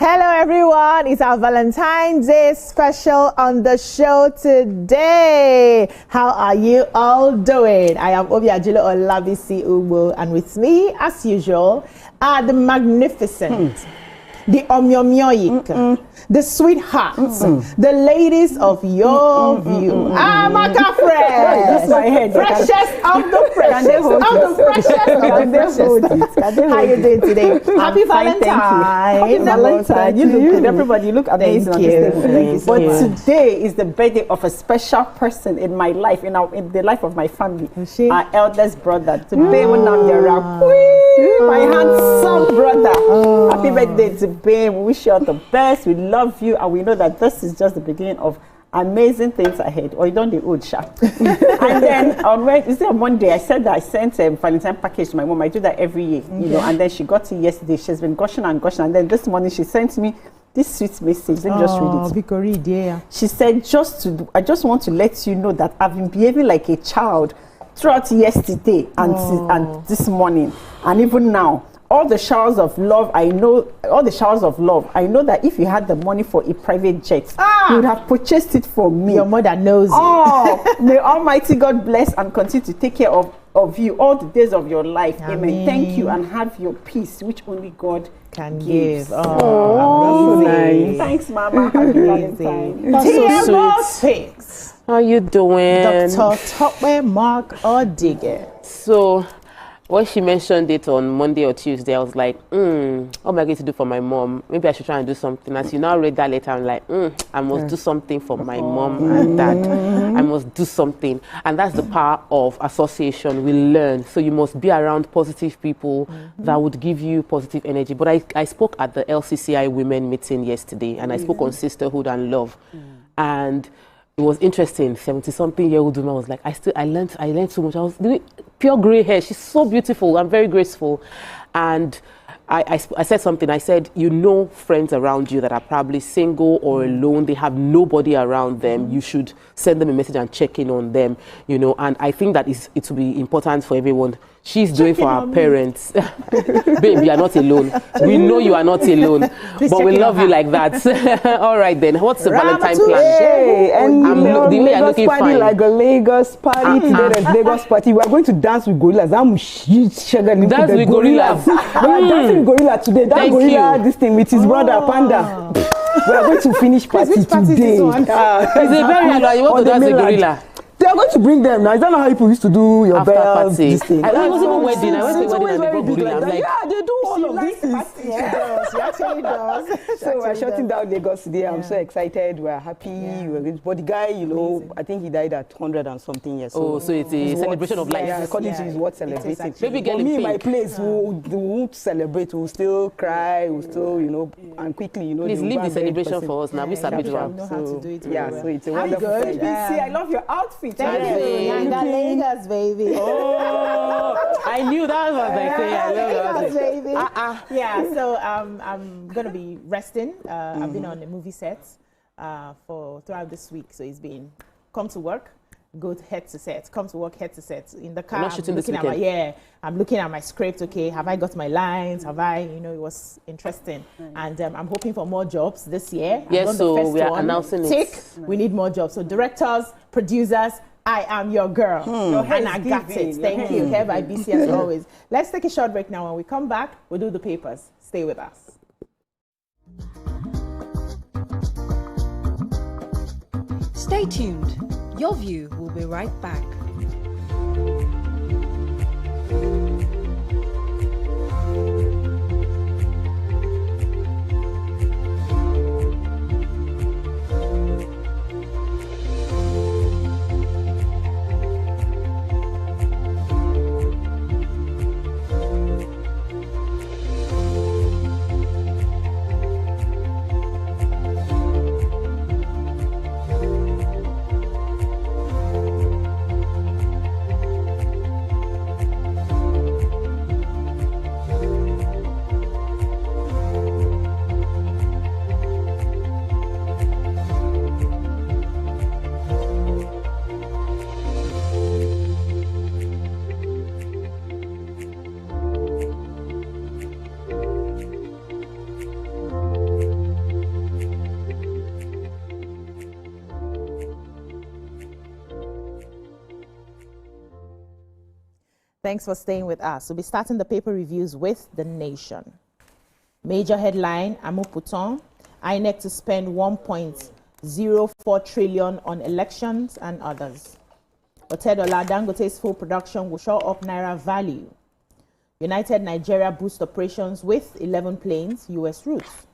Hello everyone, it's our Valentine's Day special on the show today. How are you all doing? I am SisiOgeLagos, and with me, as usual, are the magnificent, the omyomyoik, the sweethearts, the ladies of your view. Bakere, that's my head. Freshest of the freshest of the freshest of the freshest. How you doing today? Happy Valentine. Happy Valentine. You look good. Everybody, you look amazing on this table. But today is the birthday of a special person in my life, in the life of my family. Our eldest brother, Today my handsome brother. Happy birthday to Ben. We wish you all the best. We love you, and we know that this is just the beginning of amazing things ahead. Or you don't the old shark. And then on Monday, I said that I sent a Valentine package to my mom. I do that every year, you know. And then she got it yesterday. She's been gushing and gushing, and then this morning she sent me this sweet message. Let me just read it. Bakere, dear. She said, I just want to let you know that I've been behaving like a child throughout yesterday and this morning, and even now. All the showers of love, I know that if you had the money for a private jet, you would have purchased it for me. Your mother knows it. May Almighty God bless and continue to take care of you all the days of your life. Amen. Thank you, and have your peace, which only God can give. Oh, nice. Thanks, Mama. Happy Valentine. That's so sweet. How you doing? Dr. Topwe Mark Odige. So, when she mentioned it on Monday or Tuesday, I was like, what am I going to do for my mom? Maybe I should try and do something. As you now read that letter, I'm like, I must do something for my mom and dad. I must do something. And that's the power of association. We learn. So you must be around positive people that would give you positive energy. But I spoke at the LCCI women meeting yesterday, and I spoke on sisterhood and love. And it was interesting. 70-something-year-old woman was like, I learned so much. I was doing pure gray hair. She's so beautiful and very graceful. And I said something. I said, you know, friends around you that are probably single or alone, they have nobody around them. You should send them a message and check in on them, you know. And I think that it will be important for everyone. She's doing for our parents. Babe, you are not alone. We know you are not alone. But we love you like that. All right then. What's the Valentine plan? Hey, and the way you're looking party fine. like a Lagos party. Today there's Lagos party. We are going to dance with gorillas. Dance with gorillas. We are dancing with gorilla today. That Thank gorilla, you. this thing with his brother Panda. We are going to finish party today. It's a very hard. You want to dance with gorilla? They are going to bring them now. I don't know how people used to do your after bells, party. this thing. It was even wedding. I went to a wedding and they brought big gorilla. like I'm like, yeah, they do all of this. She actually does. So we're shutting down Lagos today. I'm so excited. We're happy. But the guy, you know, I think he died at 100 and something years. Oh, so it's a celebration of life. Yeah, according to his what celebrating. Baby girl but in me, pink. my place, we won't celebrate. We'll still cry. We'll still, you know, and quickly, you know. Please leave the celebration for us now. We submit one. So it's a wonderful. I love your outfit. Thank you. Lagos, baby. Oh, I knew that was my thing. I love Lagos, it. baby. Yeah, so I'm gonna be resting. I've been on the movie sets throughout this week, so it's been come to work, go head to set, come to work, head to set. In the car, I'm not shooting this weekend. I'm looking at my script. Okay, have I got my lines? Have I? You know, it was interesting, and I'm hoping for more jobs this year. Yes, so we are announcing it. We need more jobs. So directors, producers. I am your girl, and I got it. Thank you. Here by BC as always. Let's take a short break now. When we come back, we'll do the papers. Stay with us. Stay tuned. Your View will be right back. Thanks for staying with us. We'll be starting the paper reviews with The Nation. Major headline, Amoputon, INEC to spend 1.04 trillion on elections and others. Otedola, Dangote's full production will show up Naira value. United Nigeria boost operations with 11 planes, US routes.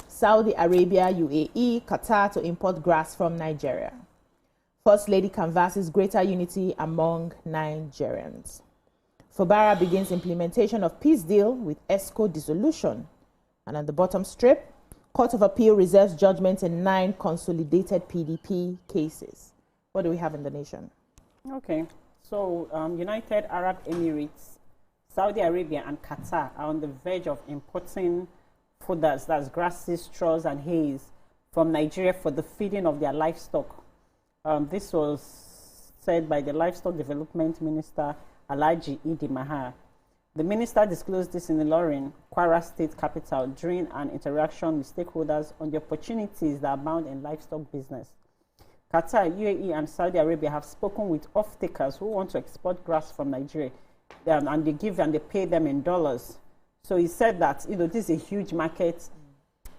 Saudi Arabia, UAE, Qatar to import grass from Nigeria. First Lady canvasses greater unity among Nigerians. Fubara begins implementation of peace deal with ESCO dissolution. And at the bottom strip, Court of Appeal reserves judgment in 9 consolidated PDP cases. What do we have in The Nation? Okay, so United Arab Emirates, Saudi Arabia and Qatar are on the verge of importing fooders, that's grasses, straws and hay, from Nigeria for the feeding of their livestock. This was said by the Livestock Development Minister, Alhaji Idi Mahar. The minister disclosed this in Ilorin, Kwara State capital, during an interaction with stakeholders on the opportunities that abound in livestock business. Qatar, UAE and Saudi Arabia have spoken with off-takers who want to export grass from Nigeria, and they pay them in dollars. So he said that, this is a huge market,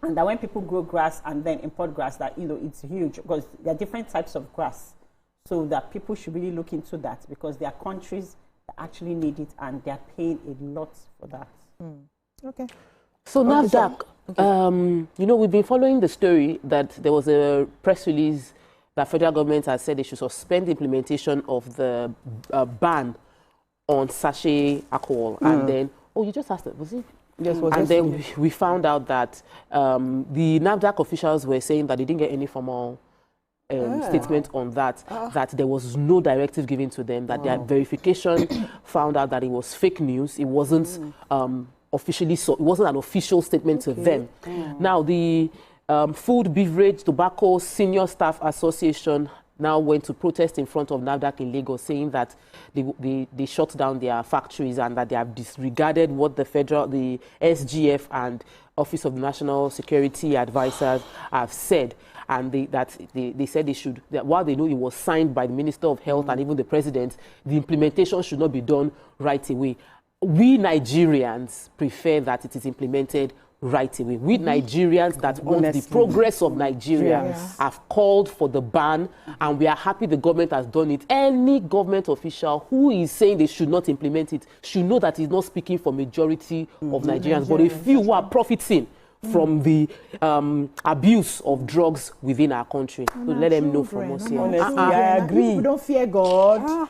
and that when people grow grass and then import grass, that, it's huge because there are different types of grass. So that people should really look into that because there are countries that actually need it and they're paying a lot for that. Okay. So NAFDAC, we've been following the story that there was a press release that federal government has said they should suspend the implementation of the ban on sachet alcohol. And then, you just asked it, was it? Yes, and then we found out that the NAFDAC officials were saying that they didn't get any formal statement on that, that there was no directive given to them, that their verification found out that it was fake news. It wasn't officially, so it wasn't an official statement to them. Now, the Food, Beverage, Tobacco Senior Staff Association now went to protest in front of NAFDAC in Lagos, saying that they shut down their factories and that they have disregarded what the SGF and Office of National Security Advisors have said. And they said they should, that while they know it was signed by the Minister of Health and even the President, the implementation should not be done right away. We Nigerians prefer that it is implemented right away. We Nigerians that want the progress of Nigeria have called for the ban, and we are happy the government has done it. Any government official who is saying they should not implement it should know that he's not speaking for majority of Nigerians, but a few who are profiting from the abuse of drugs within our country. So let them know from us here. Honestly, I agree. We don't fear God.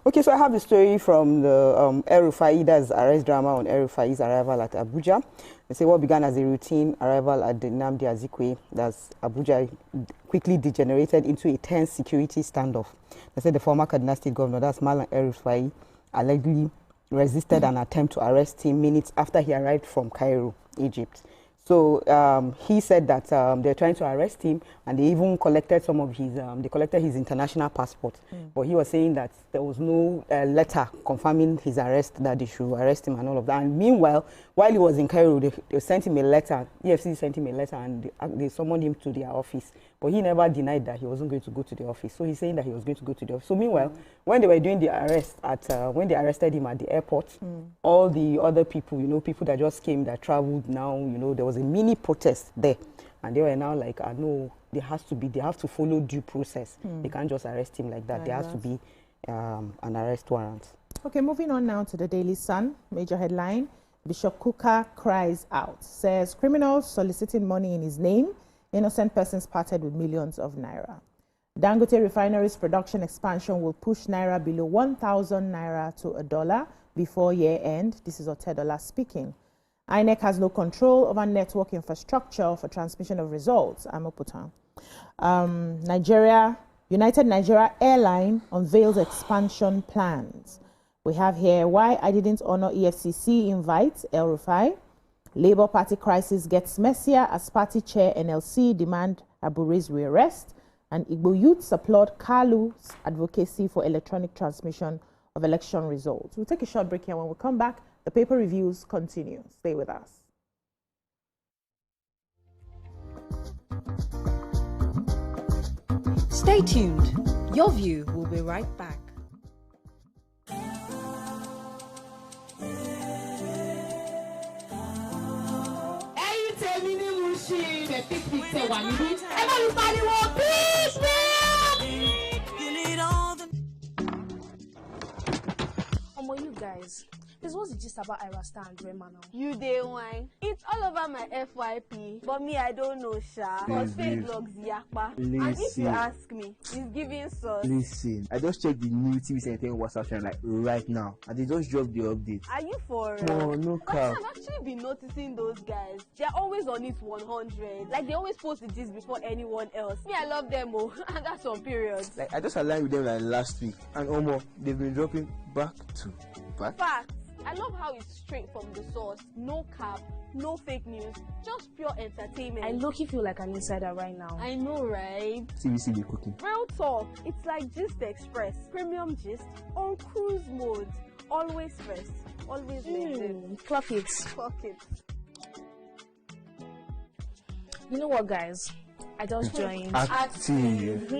Okay, so I have the story from the El-Rufai, that's arrest drama on El-Rufai's arrival at Abuja. They say what began as a routine arrival at the Nnamdi Azikiwe, that's Abuja, quickly degenerated into a tense security standoff. They said the former Kaduna State Governor, that's Malam El-Rufai, allegedly resisted an attempt to arrest him minutes after he arrived from Cairo, Egypt. So he said that they're trying to arrest him, and they even collected some of his, his international passport. But he was saying that there was no letter confirming his arrest, that they should arrest him and all of that. And meanwhile, while he was in Cairo, they sent him a letter, EFCC sent him a letter, and they summoned him to their office. But he never denied that he wasn't going to go to the office. So he's saying that he was going to go to the office. So meanwhile, when they were doing the arrest when they arrested him at the airport, all the other people, people that just came, that traveled now, there was a mini protest there. And they were now like, no, they have to follow due process. They can't just arrest him like that. There has to be an arrest warrant. Okay, moving on now to the Daily Sun. Major headline, Bishop Kuka cries out, says criminals soliciting money in his name, innocent persons parted with millions of naira. Dangote Refinery's production expansion will push naira below 1,000 naira to $1 before year end. This is Otedola speaking. INEC has no control over network infrastructure for transmission of results. Amoputan. United Nigeria Airline unveils expansion plans. We have here why I didn't honor EFCC invite, El-Rufai. Labour Party crisis gets messier as party chair NLC demand Abure's rearrest. And Igbo youths applaud Kalu's advocacy for electronic transmission of election results. We'll take a short break here. When we come back, the paper reviews continue. Stay with us. Stay tuned. Your View will be right back. You guys, this was just about Irasta and Rema now. You day wine. It's all over my FYP, but me I don't know, Sha. Cause fake logs yakpa. And if you ask me, it's giving sauce. Listen, I just checked the new TV Entertainment WhatsApp channel like right now, and they just dropped the update. Are you for real? No, no cap. I've actually been noticing those guys. They're always on it 100. Like they always post the gist before anyone else. Me, I love them, oh, and that's on periods. Like I just aligned with them like last week, and almost they've been dropping back to back. Facts. I love how it's straight from the source. No cap, no fake news, just pure entertainment. I low-key feel like an insider right now. I know, right? TVC be cooking. Real talk. It's like Gist Express. Premium gist on cruise mode. Always first. Always maintain. Clock it. Clock it. You know what, guys? I just joined. Active.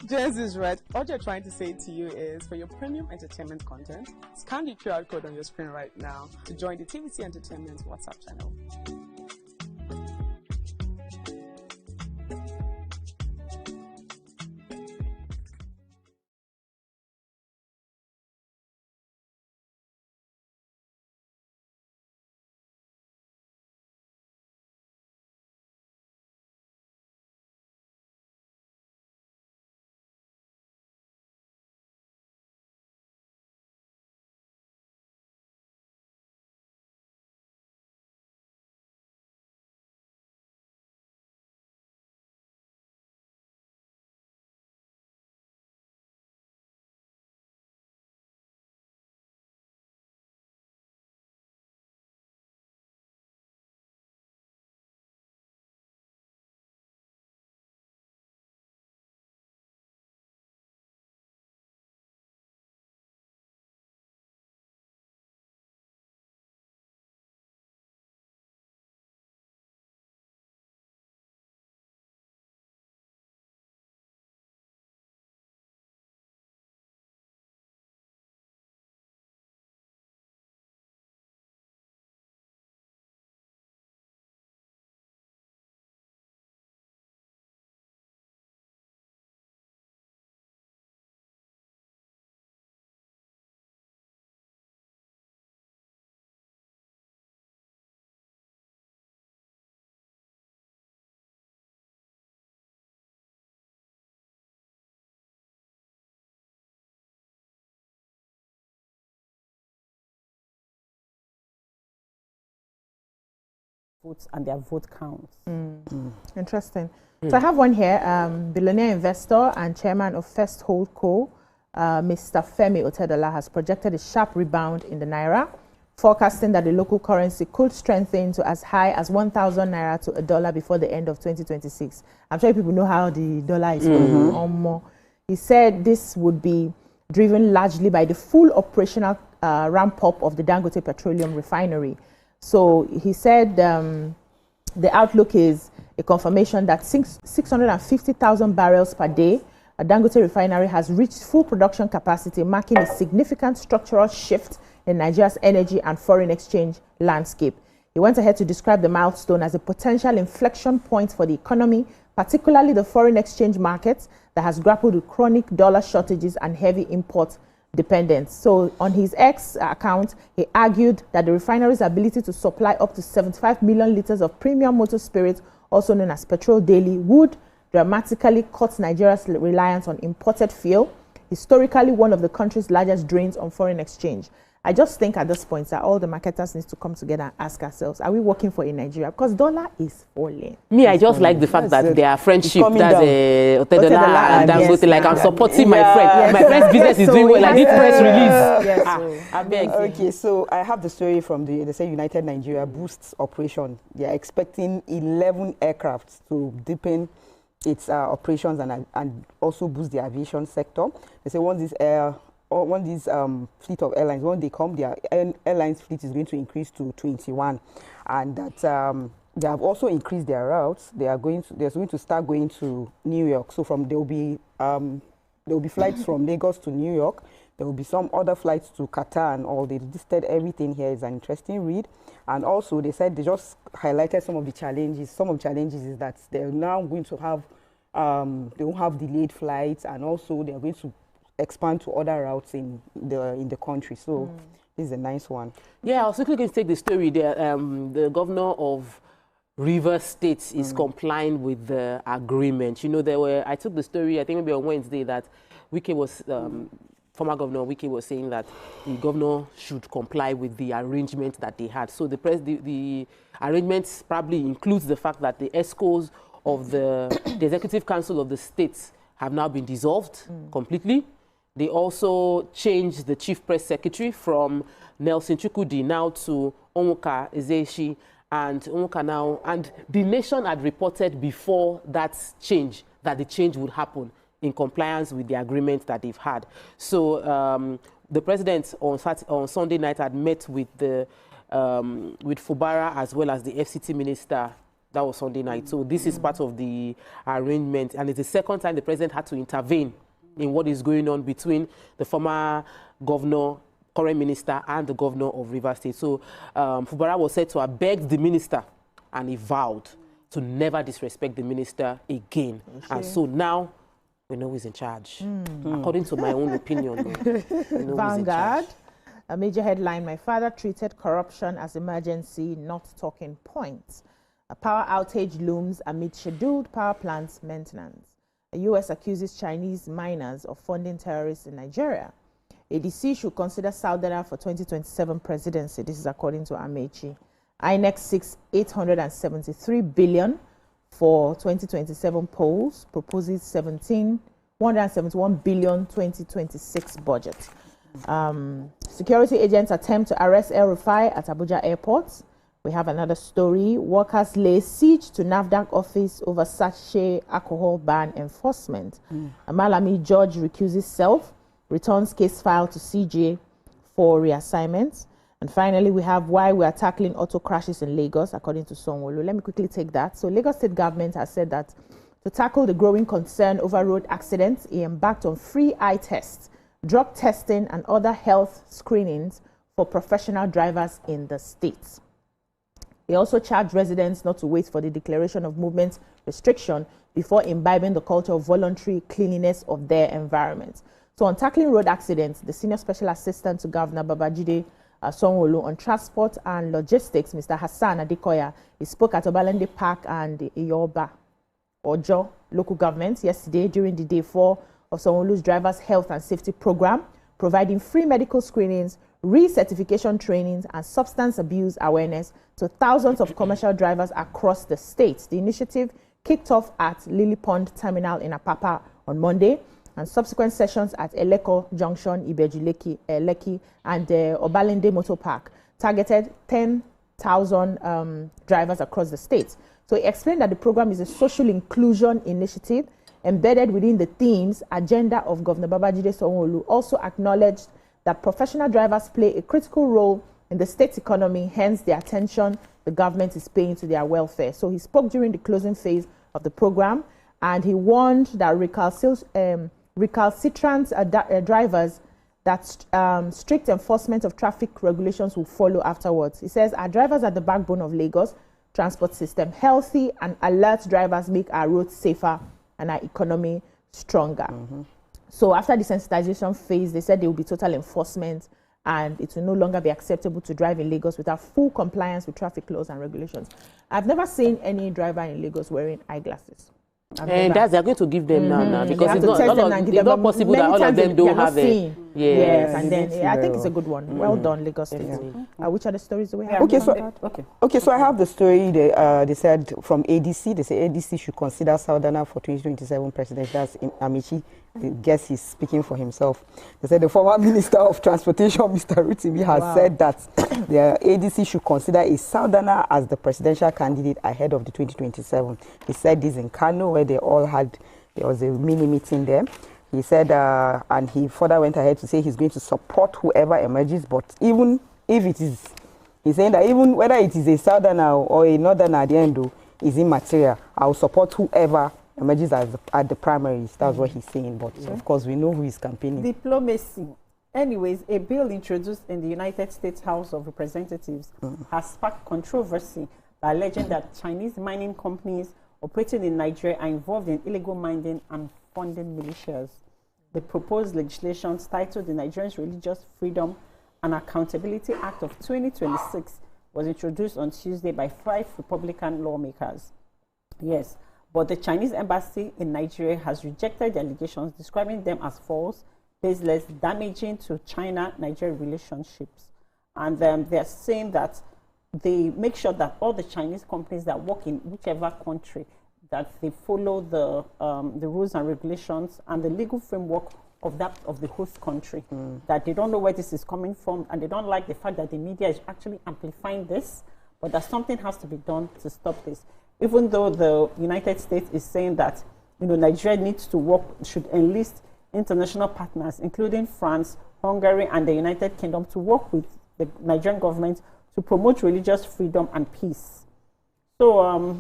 Jess is right. All you're trying to say to you is for your premium entertainment content, scan the QR code on your screen right now to join the TVC Entertainment WhatsApp channel. Votes and their vote counts. Interesting. So I have one here. Billionaire investor and chairman of First Holdco, Mr. Femi Otedola, has projected a sharp rebound in the naira, forecasting that the local currency could strengthen to as high as 1,000 naira to $1 before the end of 2026. I'm sure people know how the dollar is going on more. He said this would be driven largely by the full operational ramp-up of the Dangote Petroleum Refinery. So he said the outlook is a confirmation that 650,000 barrels per day, a Dangote refinery has reached full production capacity, marking a significant structural shift in Nigeria's energy and foreign exchange landscape. He went ahead to describe the milestone as a potential inflection point for the economy, particularly the foreign exchange market that has grappled with chronic dollar shortages and heavy import dependence. So on his X account, he argued that the refinery's ability to supply up to 75 million liters of premium motor spirit, also known as petrol daily, would dramatically cut Nigeria's reliance on imported fuel, historically one of the country's largest drains on foreign exchange. I just think at this point that all the marketers need to come together and ask ourselves, are we working for in Nigeria? Because dollar is falling. Me, I just like the fact that their friendship, that's Otedola and Dangote, like I'm supporting my friend. Yes. My friend's business is doing well. I need press release. I beg. Okay, so I have the story from they say United Nigeria boosts operation. They are expecting 11 aircrafts to deepen its operations and also boost the aviation sector. They say once this fleet of airlines, when they come, their airlines fleet is going to increase to 21, and that they have also increased their routes. They're going to start going to New York. So there will be there will be flights from Lagos to New York. There will be some other flights to Qatar and all. They listed everything here. Is an interesting read. And also, they said they just highlighted some of the challenges. Some of the challenges is that they're now going to have, they won't have delayed flights, and also they're going to expand to other routes in the country. So this is a nice one. Yeah, I was quickly going to take the story there. The governor of Rivers State is complying with the agreement. You know, I took the story, I think maybe on Wednesday, that Wike was, former governor Wike was saying that the governor should comply with the arrangement that they had. So the arrangement probably includes the fact that the ESCOs of the Executive Council of the states have now been dissolved completely. They also changed the chief press secretary from Nelson Chukwudi now to Onwuka Ezeshi, and Onwuka now, and the nation had reported before that change that the change would happen in compliance with the agreement that they've had. So the president on Sunday night had met with with Fubara as well as the FCT minister. That was Sunday night. So this is part of the arrangement, and it's the second time the president had to intervene in what is going on between the former governor, current minister, and the governor of Rivers State. So Fubara was said to have begged the minister, and he vowed to never disrespect the minister again. And so now we know who's in charge, according to my own opinion. Vanguard, a major headline: my father treated corruption as emergency, not talking points. A power outage looms amid scheduled power plants maintenance. The U.S. accuses Chinese miners of funding terrorists in Nigeria. ADC should consider Southern for 2027 presidency. This is according to Amechi. INEC seeks 873 billion for 2027 polls, proposes 171 billion 2026 budget. Security agents attempt to arrest El Rufai at Abuja Airport. We have another story. Workers lay siege to NAFDAC office over sachet alcohol ban enforcement. A Malami judge recuses self, returns case file to CJ for reassignment. And finally, we have why we are tackling auto crashes in Lagos, according to Sonwolu. Let me quickly take that. So Lagos State government has said that to tackle the growing concern over road accidents, it embarked on free eye tests, drug testing, and other health screenings for professional drivers in the state. They also charged residents not to wait for the declaration of movement restriction before imbibing the culture of voluntary cleanliness of their environment. So on tackling road accidents, the Senior Special Assistant to Governor Babajide Sonwolu on transport and logistics, Mr. Hassan Adekoya, he spoke at Obalende Park and the Iyoba Ojo local government yesterday during the day 4 of Sonwolu's Drivers Health and Safety Program, providing free medical screenings, recertification trainings, and substance abuse awareness to thousands of commercial drivers across the state. The initiative kicked off at Lily Pond Terminal in Apapa on Monday, and subsequent sessions at Eleko Junction, Ibeju Lekki, and Obalende Motor Park targeted 10,000 drivers across the state. So he explained that the program is a social inclusion initiative embedded within the themes agenda of Governor Babajide Sanwo-Olu. Also acknowledged that professional drivers play a critical role in the state's economy, hence the attention the government is paying to their welfare. So he spoke during the closing phase of the program, and he warned that recalcitrant drivers that strict enforcement of traffic regulations will follow afterwards. He says, our drivers are the backbone of Lagos transport system. Healthy and alert drivers make our roads safer and our economy stronger. So after the sensitization phase, they said there will be total enforcement and it will no longer be acceptable to drive in Lagos without full compliance with traffic laws and regulations. I've never seen any driver in Lagos wearing eyeglasses. And they're going to give them now because it's not possible that all of them don't have it. Yes, and then I think it's a good one. Well done, Lagos State. Which are the stories that we have? Okay, so I have the story. They said from ADC. They say ADC should consider Southern for 2027 president. That's Amici. I guess he's speaking for himself. They said the former Minister of Transportation, Mr. Ireti, has said that the ADC should consider a Southerner as the presidential candidate ahead of the 2027. He said this in Kano, where there was a mini meeting there. He said, and he further went ahead to say he's going to support whoever emerges, but even if it is, he's saying that even whether it is a Southerner or a Northerner at the end, is immaterial. I will support whoever emerges as at the primaries. That's what he's saying. But of course, we know who is campaigning. Diplomacy. Anyways, a bill introduced in the United States House of Representatives has sparked controversy by alleging that Chinese mining companies operating in Nigeria are involved in illegal mining and funding militias. The proposed legislation, titled the Nigerian Religious Freedom and Accountability Act of 2026, was introduced on Tuesday by 5 Republican lawmakers. Yes, but the Chinese embassy in Nigeria has rejected the allegations, describing them as false, baseless, damaging to China-Nigeria relationships. And they're saying that they make sure that all the Chinese companies that work in whichever country, that they follow the rules and regulations and the legal framework of the host country, that they don't know where this is coming from, and they don't like the fact that the media is actually amplifying this, but that something has to be done to stop this. Even though the United States is saying that, you know, Nigeria needs to work, should enlist international partners, including France, Hungary, and the United Kingdom, to work with the Nigerian government to promote religious freedom and peace. So,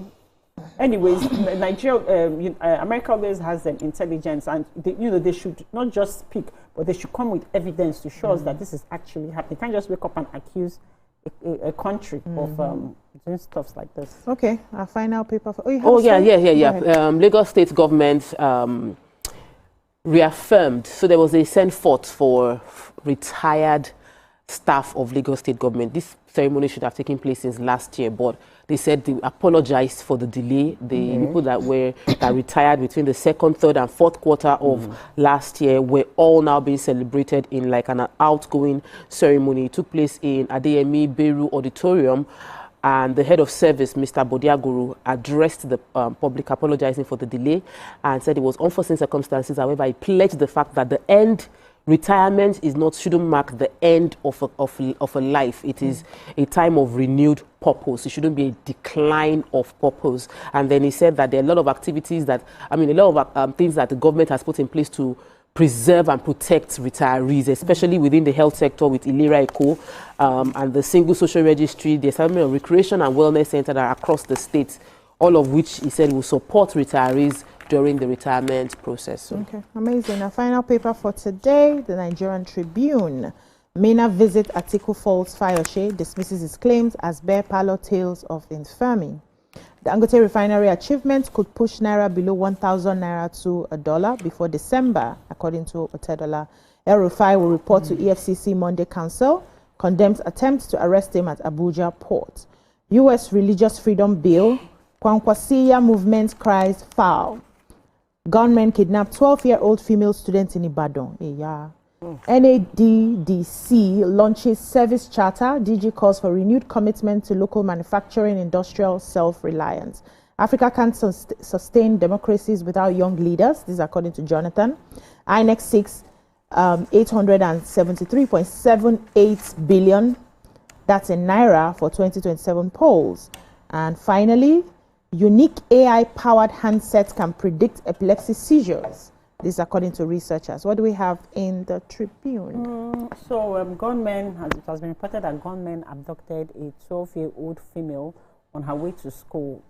anyways, Nigeria, America always has intelligence, and they should not just speak, but they should come with evidence to show us that this is actually happening. You can't just wake up and accuse a country of doing stuff like this. Okay, our final paper. Lagos State government reaffirmed. So there was a send forth for retired staff of Lagos State government. This ceremony should have taken place since last year, but they said they apologized for the delay. The people that retired between the second, third, and fourth quarter of last year were all now being celebrated in like an outgoing ceremony. It took place in Adeyemi Beru Auditorium, and the head of service, Mr. Bodiaguru, addressed the public, apologizing for the delay, and said it was unforeseen circumstances. However, he pledged the fact that retirement shouldn't mark the end of a life. It is a time of renewed purpose. It shouldn't be a decline of purpose. And then he said that there are a lot of activities things that the government has put in place to preserve and protect retirees, especially within the health sector with Ilera Eco and the single social registry, the establishment of recreation and wellness centers that are across the state, all of which he said will support retirees during the retirement process. Okay, amazing. Our final paper for today, the Nigerian Tribune. Mena visit Atiku Falls Fayose, dismisses his claims as bare parlor tales of infamy. The Dangote refinery achievement could push Naira below 1,000 Naira to $1 before December, according to Otedola. El-Rufai will report to EFCC Monday Council, condemns attempts to arrest him at Abuja port. U.S. Religious Freedom Bill, Kwankwasiya movement cries foul. Gunmen kidnapped 12-year-old female student in Ibadan. NADDC launches service charter. DG calls for renewed commitment to local manufacturing, industrial self-reliance. Africa can't sustain democracies without young leaders. This is according to Jonathan. INEC seeks 873.78 billion. That's in Naira for 2027 polls. And finally, unique AI-powered handsets can predict epilepsy seizures. This is according to researchers. What do we have in the Tribune? Gunmen, it has been reported that gunmen abducted a 12-year-old female on her way to school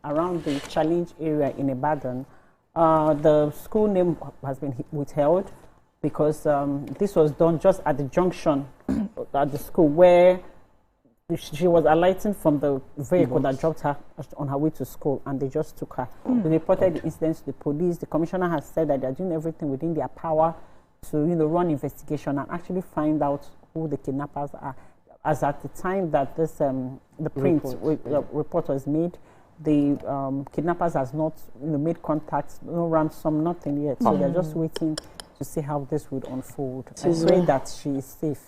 around the Challenge area in Ibadan. The school name has been withheld because this was done just at the junction at the school where she was alighting from the vehicle that dropped her on her way to school, and they just took her. They reported the incident to the police. The commissioner has said that they're doing everything within their power to, run investigation and actually find out who the kidnappers are. As at the time that this the report was made, the kidnappers has not made contact, no ransom, nothing yet. So they're just waiting to see how this would unfold. I pray that she is safe.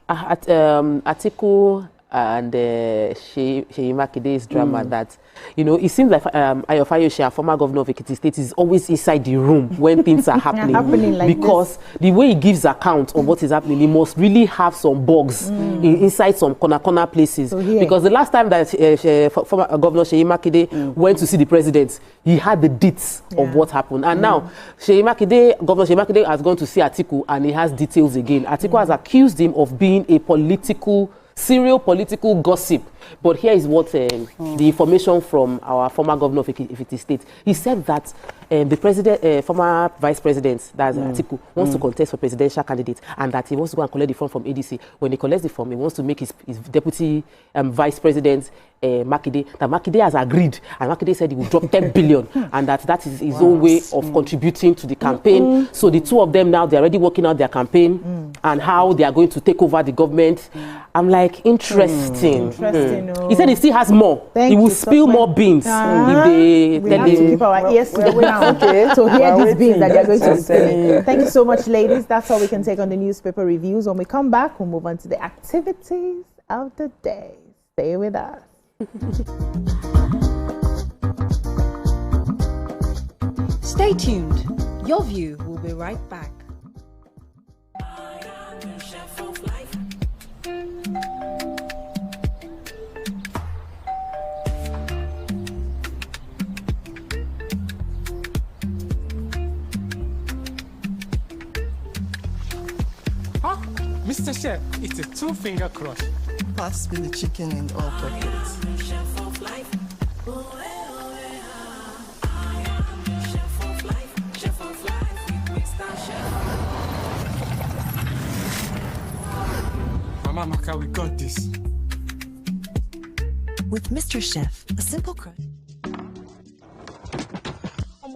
Atiku and Seyi Makide's drama that, it seems like Ayo Fayose, former governor of Ekiti State, is always inside the room when things are happening. Because the way he gives account of what is happening, he must really have some bugs inside some corner places. Because the last time that former Governor Seyi Makide went to see the president, he had the deets of what happened. And now, Governor Seyi Makide has gone to see Atiku and he has details again. Atiku has accused him of being a political serial political gossip. But here is what the information from our former governor of Ekiti State. He said that the president, former vice president, that's Atiku, wants to contest for presidential candidate, and that he wants to go and collect the form from ADC. When he collects the form, he wants to make his deputy vice president Makinde. That Makinde has agreed, and Makinde said he will drop 10 billion, and that is his own way of contributing to the campaign. So the two of them now, they're already working out their campaign and how they are going to take over the government. I'm like, interesting. He said he still has more. He will spill more beans if they we have to keep our ears to the ground to hear these beans that they're going to spill. Thank you so much, ladies. That's all we can take on the newspaper reviews. When we come back, we'll move on to the activities of the day. Stay with us. Stay tuned. Your View will be right back. Huh? Mr. Chef, it's a two-finger crush. Pass me the chicken in all pockets. Mama Maka, we got this. With Mr. Chef, a simple crush.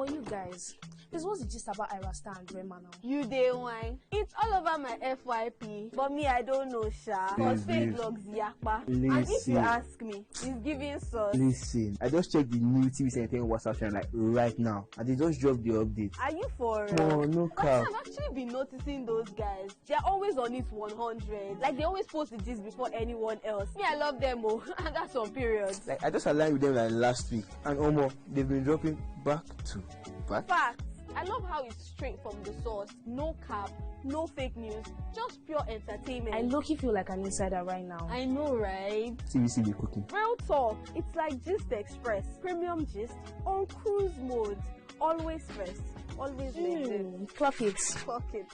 You guys, this was just about Irasta and Rema now. You day wine. It's all over my FYP, but me I don't know sha. Cause fake vlogs yakpa. And if you ask me, it's giving sauce. Listen, I just checked the new tvcentertainment WhatsApp channel like right now, and they just dropped the update. Are you for No, no cap. I've actually been noticing those guys. They're always on it 100. Like they always post the gist before anyone else. Me, I love them oh, and that's on periods. Like I just aligned with them like last week, and almost they've been dropping back to back. Facts. I love how it's straight from the source. No cap, no fake news, just pure entertainment. I low-key feel like an insider right now. I know, right? TVC be cooking. Real talk. It's like Gist Express. Premium gist on cruise mode. Always first. Always legend. Clock it. Clock it.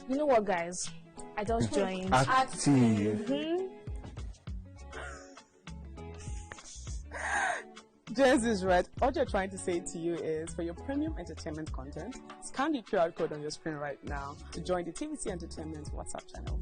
You know what, guys? I just joined. Active. Jess is right. All you're trying to say to you is, for your premium entertainment content, scan the QR code on your screen right now to join the TVC Entertainment WhatsApp channel.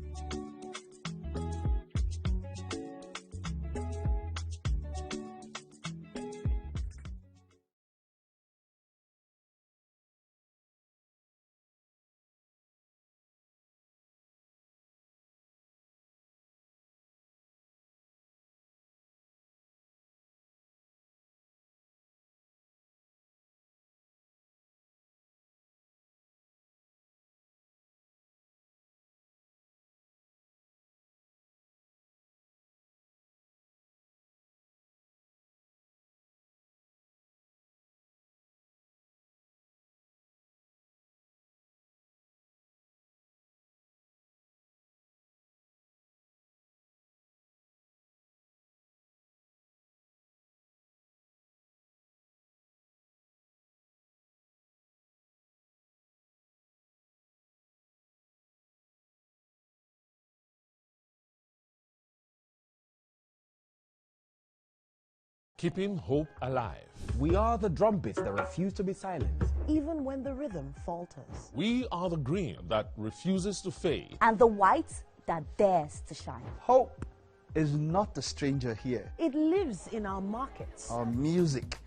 Keeping hope alive. We are the drumbeats that refuse to be silent. Even when the rhythm falters. We are the green that refuses to fade. And the white that dares to shine. Hope is not a stranger here. It lives in our markets, our music,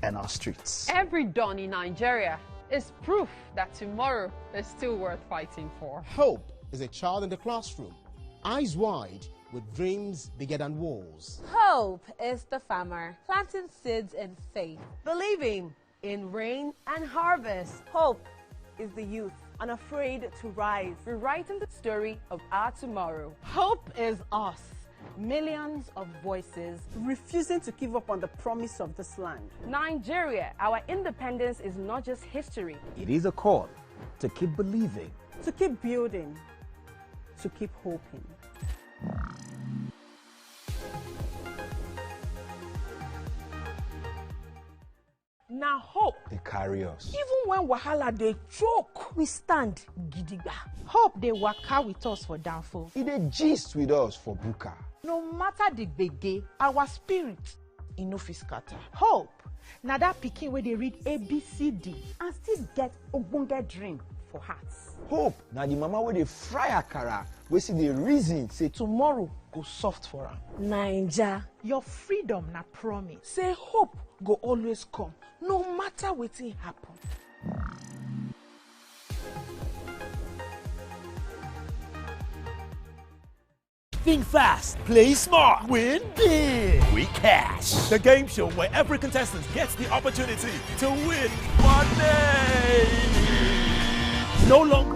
and our streets. Every dawn in Nigeria is proof that tomorrow is still worth fighting for. Hope is a child in the classroom, eyes wide, with dreams bigger than walls. Hope is the farmer planting seeds in faith, believing in rain and harvest. Hope is the youth unafraid to rise, rewriting the story of our tomorrow. Hope is us, millions of voices refusing to give up on the promise of this land. Nigeria, our independence is not just history. It is a call to keep believing, to keep building, to keep hoping. Now hope. They carry us. Even when wahala they choke, we stand gidigba. Hope they waka with us for downfall. They gist with us for buka. No matter the gbege, our spirit no fit scatter. Hope na that pikin where they read ABCD and still get ogbonge dream for hearts. Hope na the mama where they fry akara, we see the reason say Tomorrow go soft for her. Naija, Your freedom na promise. say hope go always come, no matter wetin happen. Think fast, play smart, win big. We Cash, the game show where every contestant gets the opportunity to win money. No longer.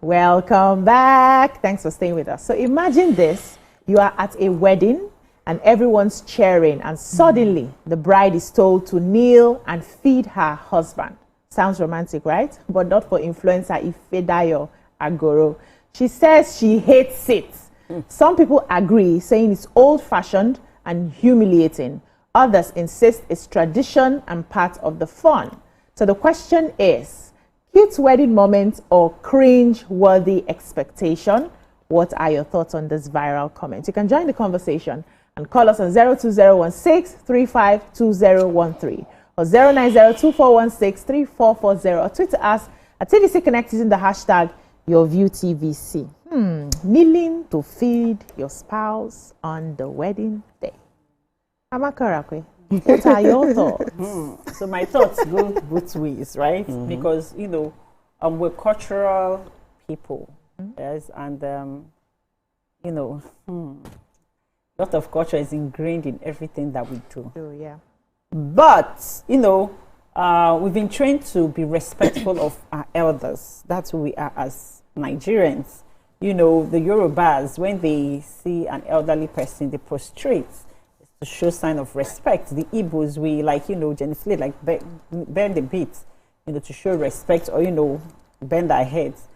Welcome back. Thanks for staying with us. So imagine this. You are at a wedding and everyone's cheering, and suddenly the bride is told to kneel and feed her husband. Sounds romantic, right? But not for influencer Ifedayo Agoro. She says she hates it. Some people agree, saying it's old-fashioned and humiliating. Others insist it's tradition and part of the fun. So the question is, cute wedding moment or cringe-worthy expectation? What are your thoughts on this viral comment? You can join the conversation and call us on 02016352013 or 09024163440 or tweet us at TVC Connect using the hashtag YourViewTVC. Kneeling to feed your spouse on the wedding day. Amakarakwe, what are your thoughts? So my thoughts go both ways, right? Because, you know, we're cultural people, yes, and, you know, a lot of culture is ingrained in everything that we do. Oh, yeah. But, you know, we've been trained to be respectful of our elders. That's who we are as Nigerians. You know, the Yorubas, when they see an elderly person, they prostrate to show sign of respect. The Igbos, we like, you know, genuflect, like bend the beat, you know, to show respect, or, you know, bend our heads.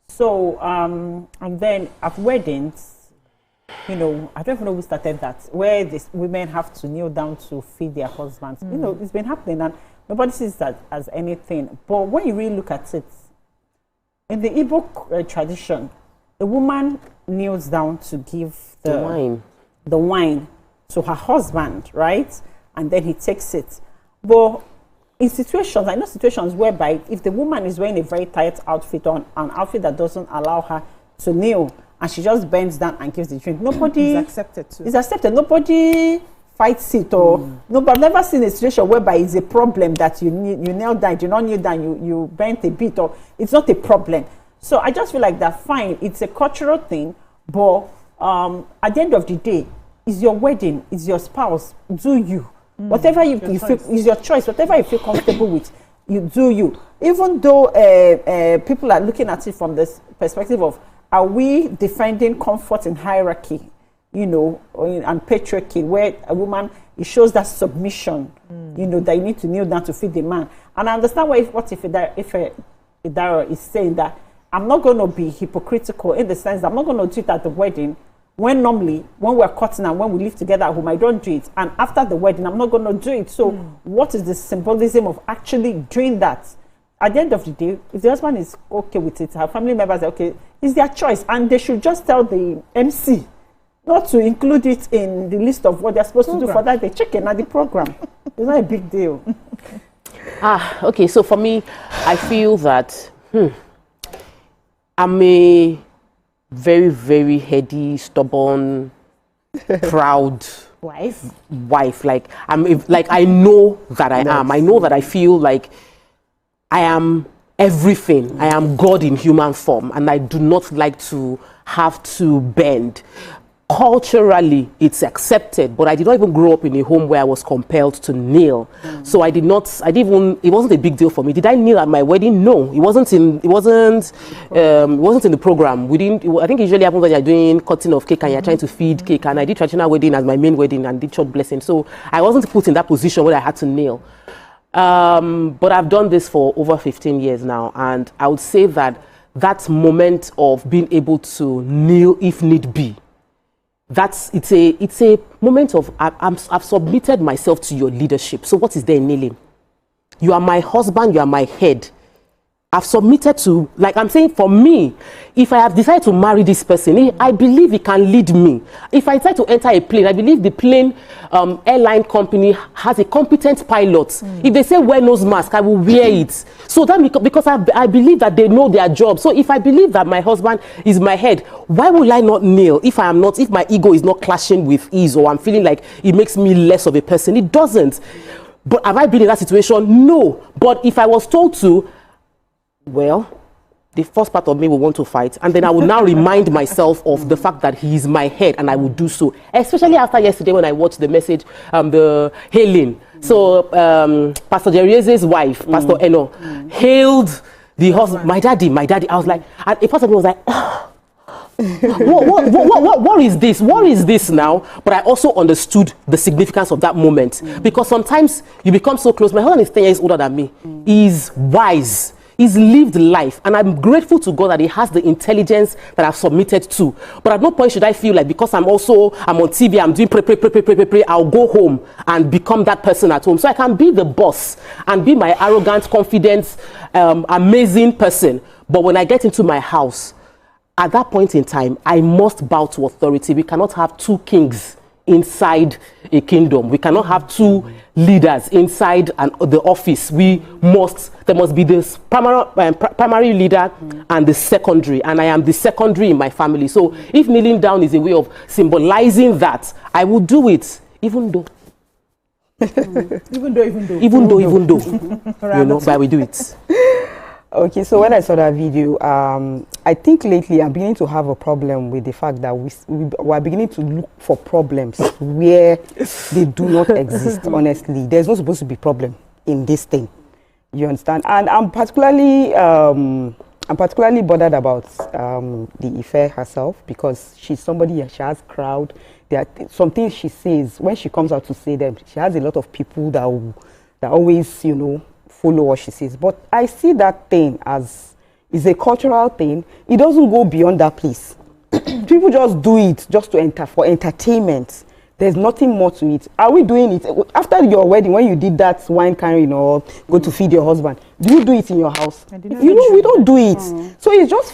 So, and then at weddings, you know, I don't even know who started that, where these women have to kneel down to feed their husbands. You know, it's been happening and nobody sees that as anything. But when you really look at it, in the Igbo tradition, the woman kneels down to give the wine to her husband, right? And then he takes it. But in situations, I know situations whereby if the woman is wearing a very tight outfit or an outfit that doesn't allow her to kneel, and she just bends down and gives the drink, nobody... It's accepted too. It's accepted. Nobody fights it or... No, but I've never seen a situation whereby it's a problem that you kneel down, you not kneel down, you bend a bit, or it's not a problem. So I just feel like that, fine, it's a cultural thing, but at the end of the day, it's your wedding, it's your spouse, do you. Whatever you feel is your choice, whatever you feel comfortable with, you do you. Even though people are looking at it from this perspective of, are we defending comfort in hierarchy, you know, and patriarchy, where a woman, it shows that submission, you know, that you need to kneel down to feed the man. And I understand what if Idara is saying, that I'm not going to be hypocritical in the sense that I'm not going to do it at the wedding, when normally, when we're cutting and when we live together at home, I don't do it. And after the wedding, I'm not going to do it. So what is the symbolism of actually doing that? At the end of the day, if the husband is okay with it, her family members are okay, it's their choice. And they should just tell the MC not to include it in the list of what they're supposed to do for that day. Chicken at the program. It's not a big deal. Okay, so for me, I feel that I'm a very, very heady, stubborn, proud wife. Like I know that I am. I know that I feel like I am everything. I am God in human form, and I do not like to have to bend. culturally it's accepted, but I did not even grow up in a home where I was compelled to kneel. So it wasn't a big deal for me. Did I kneel at my wedding? No, it wasn't in the program. I think it usually happens when you're doing cutting of cake and you're trying to feed cake, and I did traditional wedding as my main wedding and did church blessing. So I wasn't put in that position where I had to kneel. But I've done this for over 15 years now, and I would say that moment of being able to kneel if need be, it's a moment of I've submitted myself to your leadership. So what is there in kneeling? You are my husband, you are my head. I've submitted to, like I'm saying, for me, if I have decided to marry this person, I believe he can lead me. If I decide to enter a plane, I believe the plane airline company has a competent pilot. If they say wear nose mask, I will wear it. So that because I believe that they know their job. So if I believe that my husband is my head, why will I not kneel if my ego is not clashing with ease, or I'm feeling like it makes me less of a person? It doesn't. But have I been in that situation? No. But if I was told to, well, the first part of me will want to fight, and then I will now remind myself of the fact that he is my head, and I will do so. Especially after yesterday when I watched the message, the hailing. So Pastor Jerie's wife, Pastor Eno, hailed the husband, my daddy. I was like, and a part of me was like, what is this? What is this now? But I also understood the significance of that moment, because sometimes you become so close. My husband is 10 years older than me. He's wise. He's lived life, and I'm grateful to God that he has the intelligence that I've submitted to. But at no point should I feel like because I'm on TV, I'm doing pray, I'll go home and become that person at home. So I can be the boss and be my arrogant, confident, amazing person. But when I get into my house, at that point in time, I must bow to authority. We cannot have two kings inside a kingdom. We cannot have two leaders inside the office. There must be this primary leader and the secondary, and I am the secondary in my family. So if kneeling down is a way of symbolizing that, I will do it, even though. Even though. But I will do it. Okay, so when I saw that video, I think lately I'm beginning to have a problem with the fact that we are beginning to look for problems where they do not exist, honestly. There's not supposed to be problem in this thing. You understand? And I'm particularly bothered about the Ife herself, because she's somebody, she has crowd. There are some things she says, when she comes out to say them, she has a lot of people that always, follow what she says. But I see that thing as is a cultural thing. It doesn't go beyond that place. People just do it just to for entertainment. There's nothing more to it. Are we doing it after your wedding, when you did that wine carrying or go to feed your husband? Do you do it in your house? We don't do it. So it's just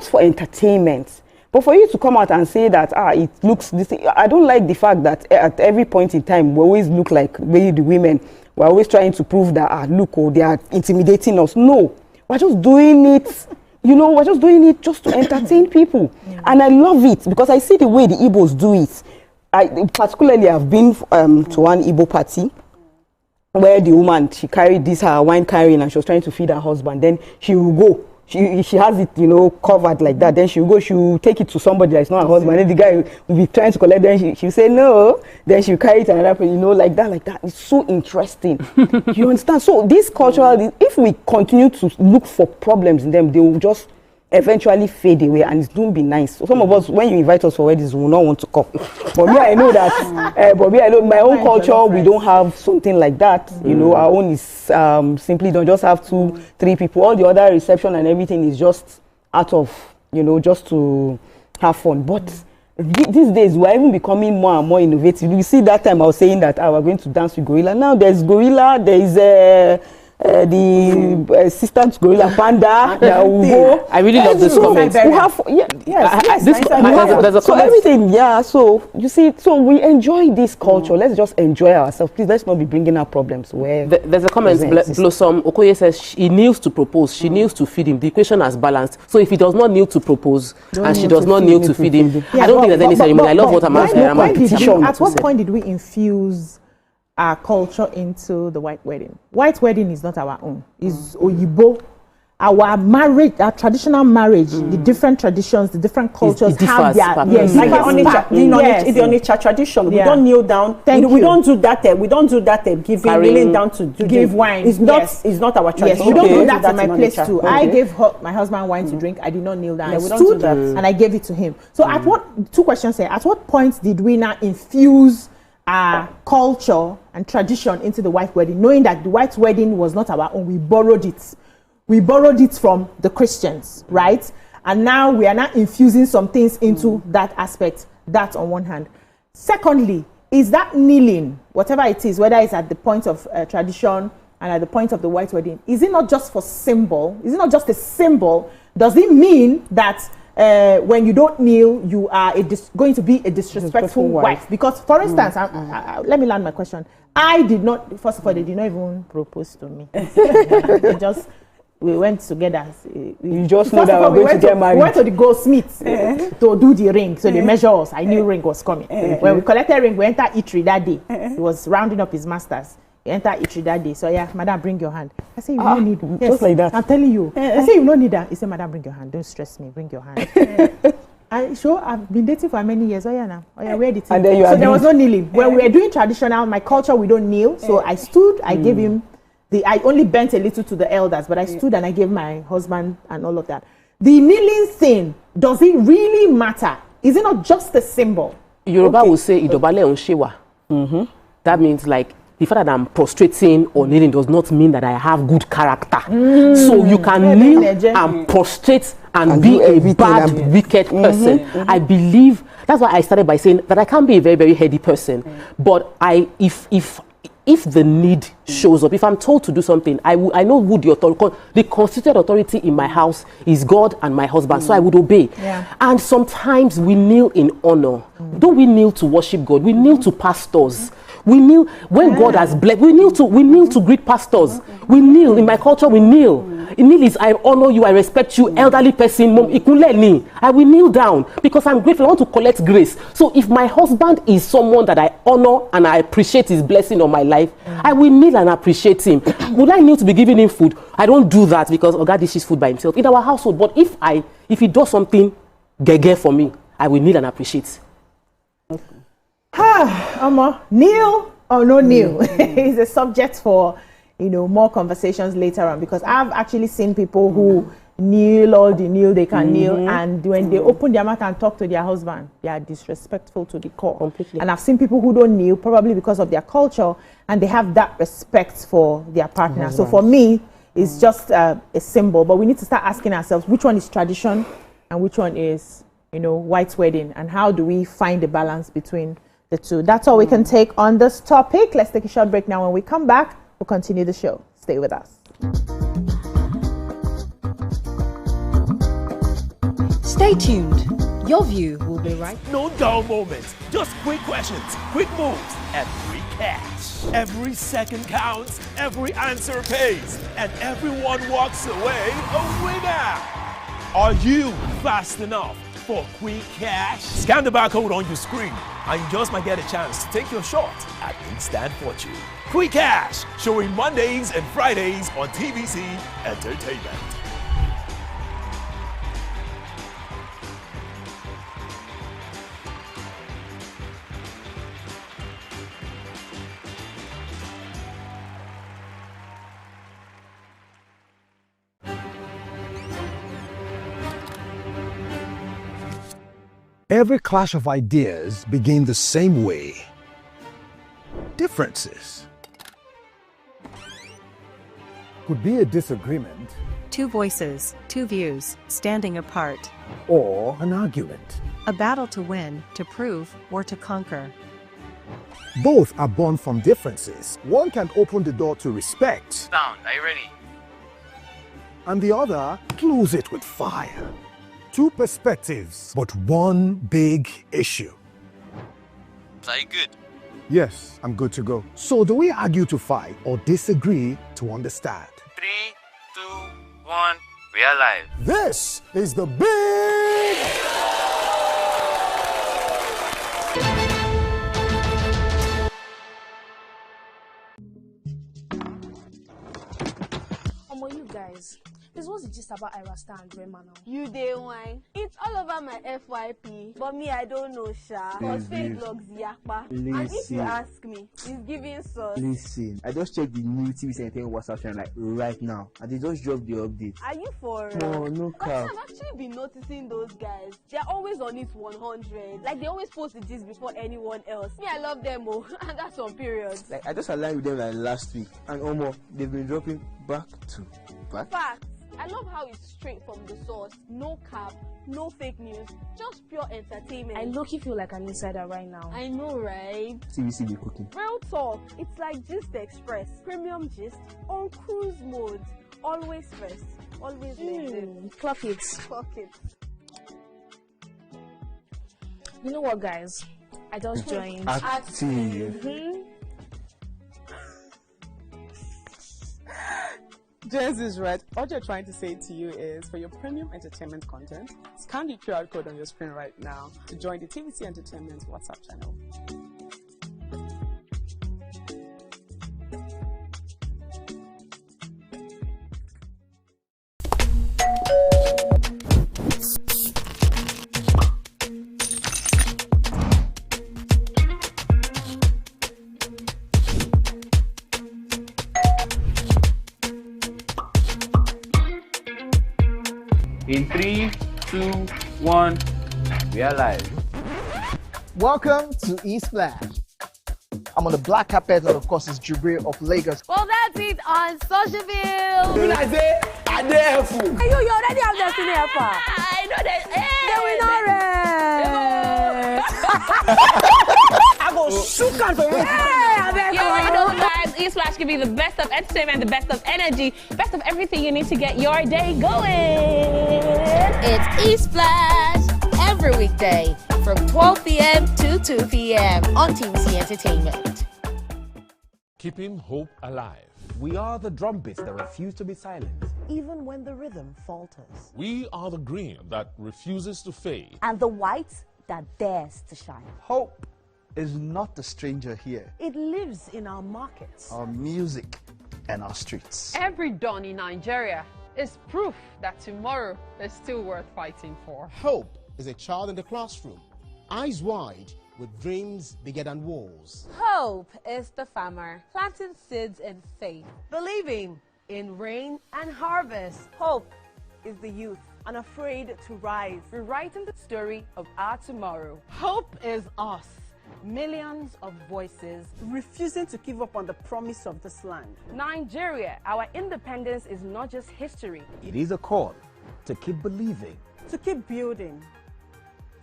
for entertainment. But for you to come out and say that it looks this, I don't like the fact that at every point in time we always look like maybe the women. We're always trying to prove that, look, they are intimidating us. No, we're just doing it, we're just doing it just to entertain people. And I love it because I see the way the Igbos do it. Particularly, I've been to one Igbo party where the woman, she carried her wine carrying and she was trying to feed her husband. Then she will go. She has it, covered like that. Then she will take it to somebody that's not her husband. And then the guy will be trying to collect. Then she'll say no. Then she'll carry it another person, like that. It's so interesting. You understand? So this cultural, if we continue to look for problems in them, they will just eventually fade away, and it won't be nice. So some of us, when you invite us for weddings, we will not want to come. But me, I know that. But me, I know my own culture, we don't have something like that. Our own is simply don't just have 2-3 people. All the other reception and everything is just out of just to have fun. But these days we're even becoming more and more innovative. You see, that time I was saying that we're going to dance with gorilla. Now there's gorilla. There is the assistant gorilla panda. I really love this comment. We have, so everything, so you see, so we enjoy this culture. Let's just enjoy ourselves. Please, let's not be bringing up problems where there's a comment. Blossom Okoye says he kneels to propose, she kneels to feed him. The equation has balanced. So if he does not kneel to propose and she does not kneel to feed him, I don't think there's any ceremony. I love what I'm asking. At what point did we infuse our culture into the white wedding? White wedding is not our own. It's Oyibo our marriage, our traditional marriage, the different traditions, the different cultures have their like the Onitsha tradition. We don't kneel down. We don't do that. We don't do that. Kneeling down to give wine. It's not. It's not our tradition. Yes, we don't do that in my place too. I gave my husband wine to drink. I did not kneel down. I stood and I gave it to him. So at what? 2 questions here. At what point did we now infuse our culture and tradition into the white wedding, knowing that the white wedding was not our own? We borrowed it. We borrowed it from the Christians, right? And now we are now infusing some things into that aspect. That's on one hand. Secondly, is that kneeling, whatever it is, whether it's at the point of tradition and at the point of the white wedding, is it not just for symbol? Is it not just a symbol? Does it mean that when you don't kneel, you are going to be a disrespectful wife? Because, for instance, let me land my question. I did not, first of all, they did not even propose to me. We went together. You just know that we're going to get married. We went to the goldsmith to do the ring. So they measure us. I knew ring was coming. When we collected ring, we entered Itri that day. He was rounding up his masters. He entered Itri that day. So yeah, madam, bring your hand. I said, you don't need it. Yes, just like that. I'm telling you. I said, you don't need that. He said, madam, bring your hand. Don't stress me. Bring your hand. I've been dating for many years. Oh yeah, now. Oh yeah, where did it? So there was no kneeling. When we were doing traditional, my culture, we don't kneel. So I stood. I gave him. I only bent a little to the elders, but I stood and I gave my husband and all of that. The kneeling thing, does it really matter? Is it not just a symbol? Yoruba will say, Idobale Onshewa. That means like, the fact that I'm prostrating or kneeling does not mean that I have good character. So you can kneel and prostrate and be a bad, wicked person. I believe, that's why I started by saying that I can be a very, very heady person. But if the need shows up, if I'm told to do something, I know who the constituted authority in my house is God and my husband, so I would obey. And sometimes we kneel in honor. Don't we kneel to worship God? We kneel to pastors. We kneel when God has blessed. We kneel to greet pastors. We kneel in my culture. We kneel. Kneel is I honor you, I respect you, elderly person. Mom, I will kneel down because I'm grateful. I want to collect grace. So if my husband is someone that I honor and I appreciate his blessing on my life, I will kneel and appreciate him. Would I kneel to be giving him food? I don't do that because God dishes food by himself in our household. But if he does something gege for me, I will kneel and appreciate. Kneel or no kneel is a subject for more conversations later on, because I've actually seen people who kneel all the kneel they can kneel, and when they open their mouth and talk to their husband, they are disrespectful to the core. Completely. And I've seen people who don't kneel probably because of their culture, and they have that respect for their partner. So for me, it's just a symbol, but we need to start asking ourselves which one is tradition and which one is white wedding, and how do we find the balance between the two. That's all we can take on this topic. Let's take a short break now. When we come back, we'll continue the show. Stay with us. Stay tuned. Your view will be right. No dull moments, just quick questions, quick moves, and free cash. Every second counts, every answer pays, and everyone walks away a winner. Are you fast enough for quick cash? Scan the barcode on your screen and you just might get a chance to take your shot at instant fortune. Quick Cash, showing Mondays and Fridays on TVC Entertainment. Every clash of ideas begin the same way. Differences could be a disagreement, two voices, two views, standing apart, or an argument. A battle to win, to prove, or to conquer. Both are born from differences. One can open the door to respect. Sound, are you ready? And the other close it with fire. Two perspectives, but one big issue. Are you good? Yes, I'm good to go. So do we argue to fight or disagree to understand? 3, 2, 1, we are live. This is the big... You guys, This was just about Irasta and Rema now. You day wine. It's all over my FYP. But me, I don't know, Sha. Cause fake logs yakpa. And if you ask me, it's giving sauce. Listen, I just checked the new tvcentertainment WhatsApp channel like right now, and they just dropped the update. Are you for No cap. I've actually been noticing those guys. They're always on it 100. Like they always post the gist before anyone else. Me, I love them, oh, and that's on periods. Like I just aligned with them like last week, and they've been dropping back to back. Facts. I love how it's straight from the source. No cap, no fake news, just pure entertainment. I low-key feel like an insider right now. I know, right? TVC be cooking. Real talk. It's like Gist Express. Premium gist on cruise mode. Always first. Always next. Clock it. Clock it. You know what, guys? I just joined. Active. Jess is right. What you're trying to say to you is, for your premium entertainment content, scan the QR code on your screen right now to join the TVC Entertainment WhatsApp channel. In 3, 2, 1, we are live. Welcome to Splash. I'm on the black carpet, and of course, it's Jubril of Lagos. Well, that's it on SocialVille. When I say, I dare fool. You already have Destiny Alpha. I know that. I go shoot out for you. You already know, guys. Splash can be the best of entertainment, the best of energy, best of everything you need to get your day going. It's Splash every weekday from 12 p.m. to 2 p.m. on TVC Entertainment. Keeping hope alive. We are the drumbeats that refuse to be silenced. Even when the rhythm falters. We are the green that refuses to fade. And the white that dares to shine. Hope is not a stranger here. It lives in our markets, our music, and our streets. Every dawn in Nigeria is proof that tomorrow is still worth fighting for. Hope is a child in the classroom, eyes wide, with dreams bigger than walls. Hope is the farmer planting seeds in faith, believing in rain and harvest. Hope is the youth unafraid to rise, rewriting the story of our tomorrow. Hope is us. Millions of voices refusing to give up on the promise of this land. Nigeria, our independence is not just history. It is a call to keep believing, to keep building,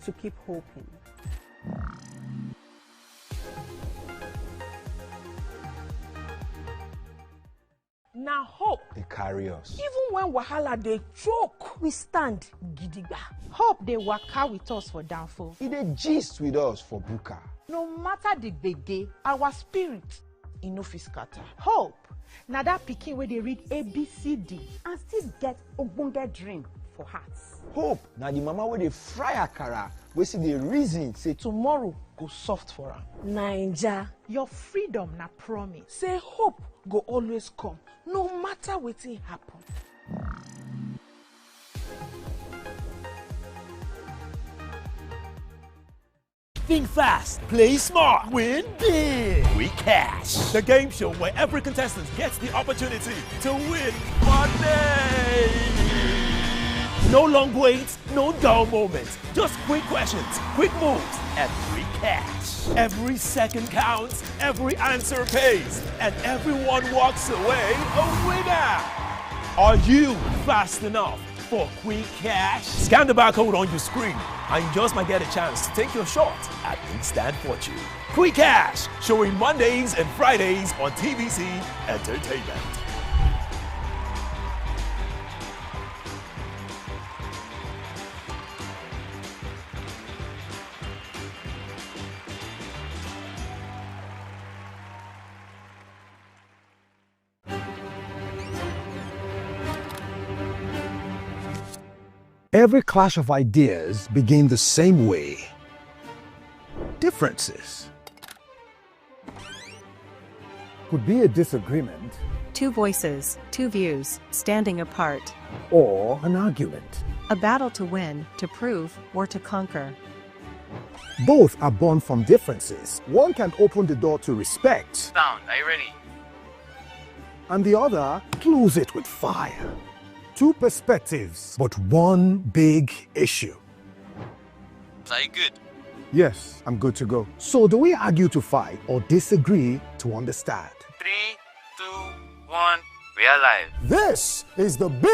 to keep hoping. Now hope. They carry us. Even when wahala they choke, we stand gidigba. Hope they waka with us for downfall. It dey gist with us for buka. No matter the gbege, our spirit no fit scatter. Hope na that pikin where they read ABCD and still get ogbonge dream for hearts. Hope na the mama where they fry akara, we see the reason say tomorrow go soft for her. Naija, your freedom na promise. Say hope go always come, no matter wetin happen. Think fast, play smart, win big. We cash. The game show where every contestant gets the opportunity to win money. No long waits, no dull moments. Just quick questions, quick moves, and free cash. Every second counts, every answer pays, and everyone walks away a winner. Are you fast enough for quick cash? Scan the barcode on your screen and you just might get a chance to take your shot at instant fortune. Quick Cash, showing Mondays and Fridays on TVC Entertainment. Every clash of ideas begin the same way. Differences could be a disagreement two voices, two views, standing apart. Or an argument. A battle to win, to prove, or to conquer. Both are born from differences. One can open the door to respect. Sound, are you ready? And the other close it with fire. Two perspectives, but one big issue. Are you good? Yes, I'm good to go. So do we argue to fight or disagree to understand? 3, 2, 1, we are live. This is the big...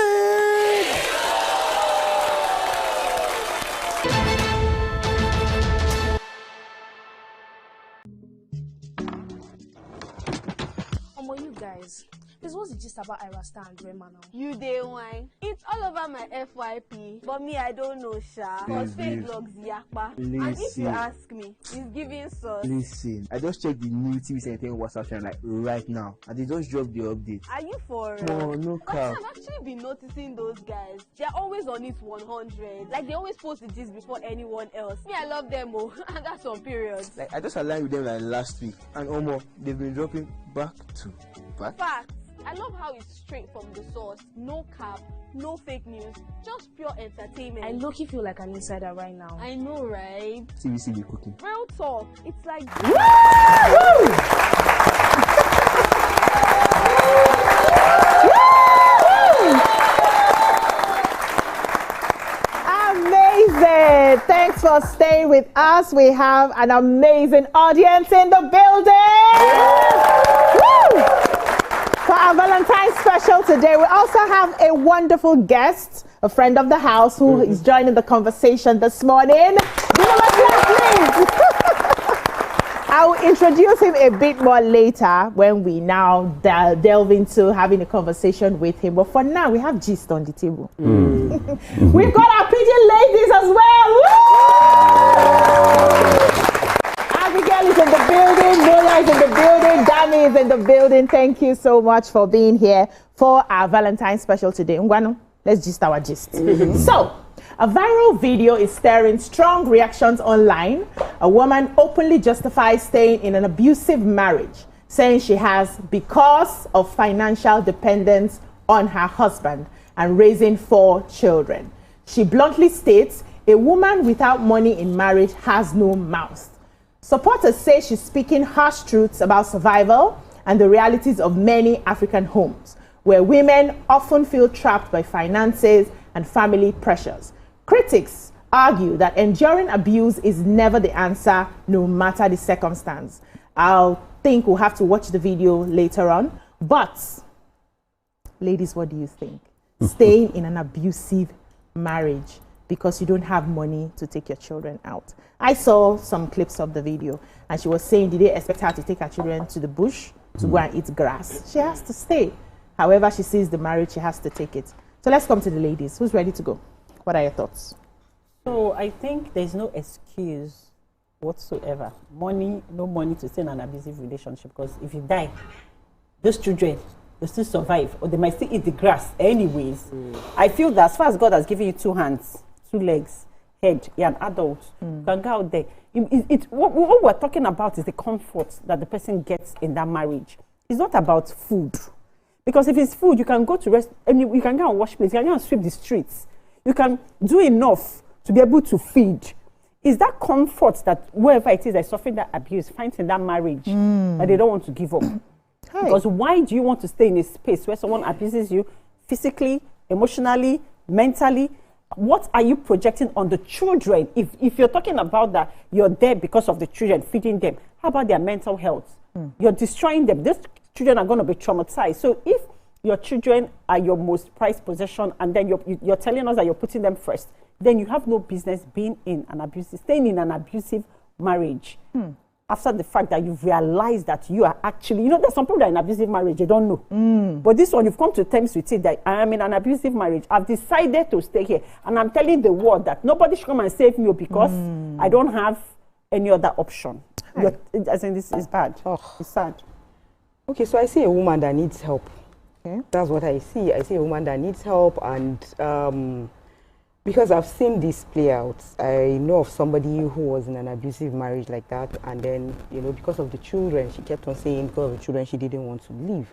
You guys, this was the gist about Ira Star and Rema now. You day wine. It's all over my FYP, but me I don't know sha. Cause fake vlogs yakpa. And if you ask me, it's giving sauce. Listen, I just checked the new TVC Entertainment WhatsApp channel like right now, and they just dropped the update. Are you for No cap. I've actually been noticing those guys. They're always on it 100. Like they always post the gist before anyone else. Me, I love them oh, and that's on periods. Like I just aligned with them like last week, and almost they've been dropping back to back. Facts. I love how it's straight from the source. No cap, no fake news, just pure entertainment. I low-key feel like an insider right now. I know, right? TVC be cooking. Real talk. It's like Amazing! Thanks for staying with us. We have an amazing audience in the building. For our Valentine's special today, we also have a wonderful guest, a friend of the house who is joining the conversation this morning. Give him a clap, please. I will introduce him a bit more later when we now delve into having a conversation with him. But for now, we have gist on the table. We've got our pigeon ladies as well. Abigail is in the building, Nola is in the building, Dami is in the building. Thank you so much for being here for our Valentine's special today. Ngwanu, let's gist our gist. So, a viral video is stirring strong reactions online. A woman openly justifies staying in an abusive marriage, saying she has because of financial dependence on her husband and raising 4 children. She bluntly states, a woman without money in marriage has no mouth. Supporters say she's speaking harsh truths about survival and the realities of many African homes, where women often feel trapped by finances and family pressures. Critics argue that enduring abuse is never the answer, no matter the circumstance. I think we'll have to watch the video later on. But, ladies, what do you think? Staying in an abusive marriage because you don't have money to take your children out. I saw some clips of the video, and she was saying, did they expect her to take her children to the bush to go and eat grass? She has to stay. However she sees the marriage, she has to take it. So let's come to the ladies. Who's ready to go? What are your thoughts? So I think there's no excuse whatsoever. No money to stay in an abusive relationship, because if you die, those children, they still survive, or they might still eat the grass anyways. I feel that as far as God has given you 2 hands, 2 legs, head, you're an adult, you can go out there. What we're talking about is the comfort that the person gets in that marriage. It's not about food. Because if it's food, you can go to rest, and you can go and wash plates, you can go and sweep the streets. You can do enough to be able to feed. Is that comfort that whoever it is that's suffering that abuse finds in that marriage that they don't want to give up? Hey. Because why do you want to stay in a space where someone abuses you physically, emotionally, mentally? What are you projecting on the children? If you're talking about that, you're there because of the children, feeding them. How about their mental health? You're destroying them. These children are going to be traumatized. So if your children are your most prized possession, and then you're telling us that you're putting them first, then you have no business being in an abusive, staying in an abusive marriage. After the fact that you've realized that you are actually, there's some people that are in abusive marriage, they don't know. But this one, you've come to terms with it that I am in an abusive marriage. I've decided to stay here. And I'm telling the world that nobody should come and save me because I don't have any other option. I think this is bad. It's sad. Okay, so I see a woman that needs help. Okay. That's what I see. I see a woman that needs help, and because I've seen this play out, I know of somebody who was in an abusive marriage like that, and then, because of the children, she kept on saying because of the children she didn't want to leave.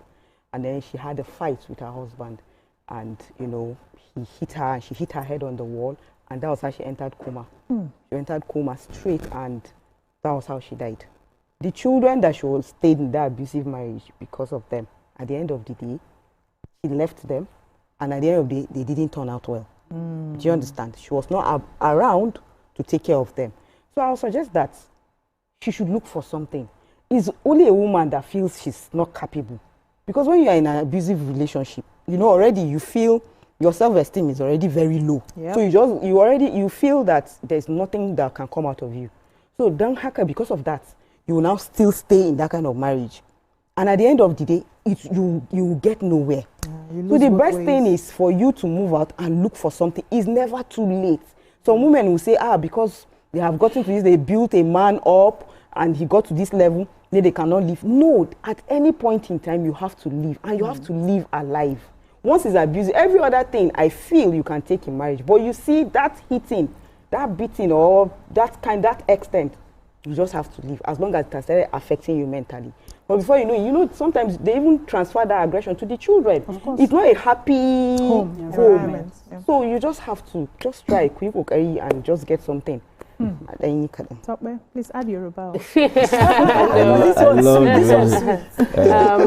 and then she had a fight with her husband, and you know, he hit her and she hit her head on the wall, and that was how she entered coma. She entered coma straight, and that was how she died. The children that she was stayed in that abusive marriage because of them, at the end of the day, she left them, and at the end of the day, they didn't turn out well. Do you understand? She was not around to take care of them. So I'll suggest that she should look for something. It's only a woman that feels she's not capable. Because when you are in an abusive relationship, you know, already you feel your self-esteem is already very low. Yep. So you feel that there's nothing that can come out of you. So because of that, you will now still stay in that kind of marriage. And at the end of the day, you get nowhere. So the best thing is for you to move out and look for something. It's never too late. Some women will say, because they have gotten to this, they built a man up and he got to this level, then they cannot leave. No, at any point in time, you have to leave, and you have to live alive. Once it's abusive, every other thing I feel you can take in marriage. But you see, that hitting, that beating, or that extent, you just have to leave, as long as it has started affecting you mentally. But before you know, sometimes they even transfer that aggression to the children. It's not a happy home. Yeah. So you just have to try a quick workery and just get something. And then you can. Top man, please add your rebel.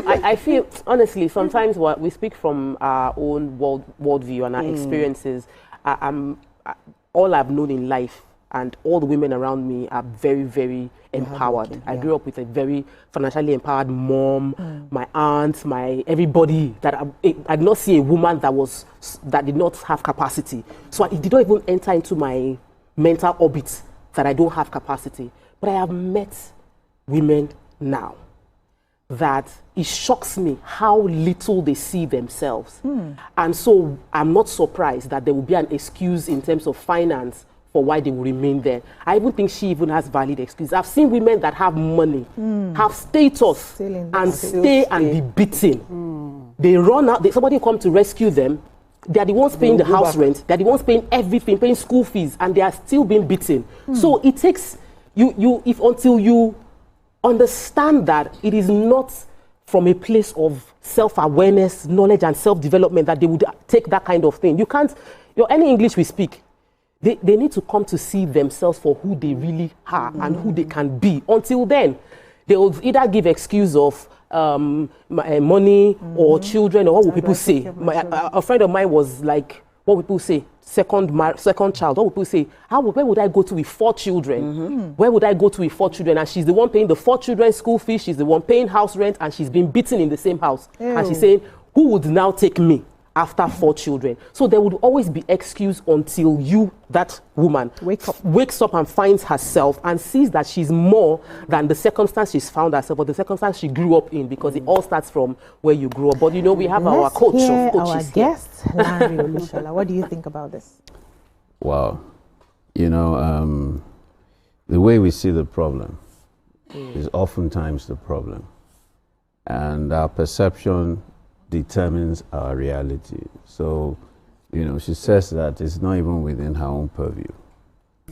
I feel, honestly, sometimes we speak from our own worldview and our experiences. All I've known in life, and all the women around me are very, very empowered. I grew up with a very financially empowered mom, my aunts, everybody. That I did not see a woman that did not have capacity. So it did not even enter into my mental orbit that I don't have capacity. But I have met women now that it shocks me how little they see themselves. And so I'm not surprised that there will be an excuse in terms of finance for why they will remain there. I even think she even has valid excuse. I've seen women that have money, have status, and stay and be beaten. They run out, somebody come to rescue them. They are the ones paying the house rent. They are the ones paying everything, paying school fees, and they are still being beaten. So it takes until you understand that it is not from a place of self-awareness, knowledge, and self-development that they would take that kind of thing. You can't, any English we speak, they need to come to see themselves for who they really are and who they can be. Until then, they will either give excuse of money or children, or what will people say? A friend of mine was like, what will people say? Second child. What will people say? Where would I go to with 4 children? Where would I go to with 4 children? And she's the one paying the 4 children's school fees. She's the one paying house rent, and she's been beaten in the same house. And she's saying, who would now take me after 4 children? So there would always be excuse until that woman wakes up and finds herself and sees that she's more than the circumstance she's found herself or the circumstance she grew up in, because it all starts from where you grew up. But we have our coach of coaches. Our guest, Larry Olushola. What do you think about this? Wow. The way we see the problem is oftentimes the problem. And our perception determines our reality. So, she says that it's not even within her own purview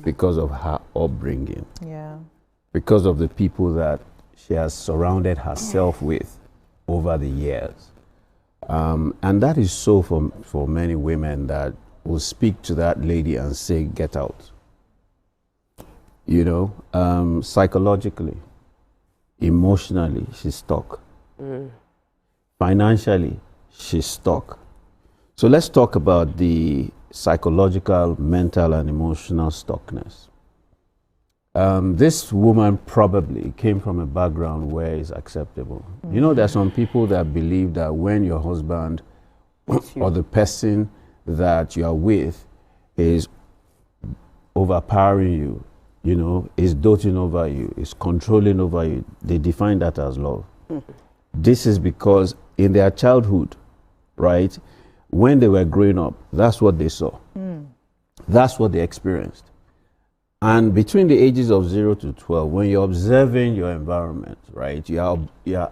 because of her upbringing. Because of the people that she has surrounded herself with over the years. And that is so for many women that will speak to that lady and say, get out. Psychologically, emotionally, she's stuck. Financially, she's stuck. So let's talk about the psychological, mental, and emotional stuckness. This woman probably came from a background where it's acceptable. There are some people that believe that when your husband or the person that you are with is overpowering you, is doting over you, is controlling over you, they define that as love. This is because in their childhood, right, when they were growing up, that's what they saw. That's what they experienced. And between the ages of 0 to 12, when you're observing your environment, right, you are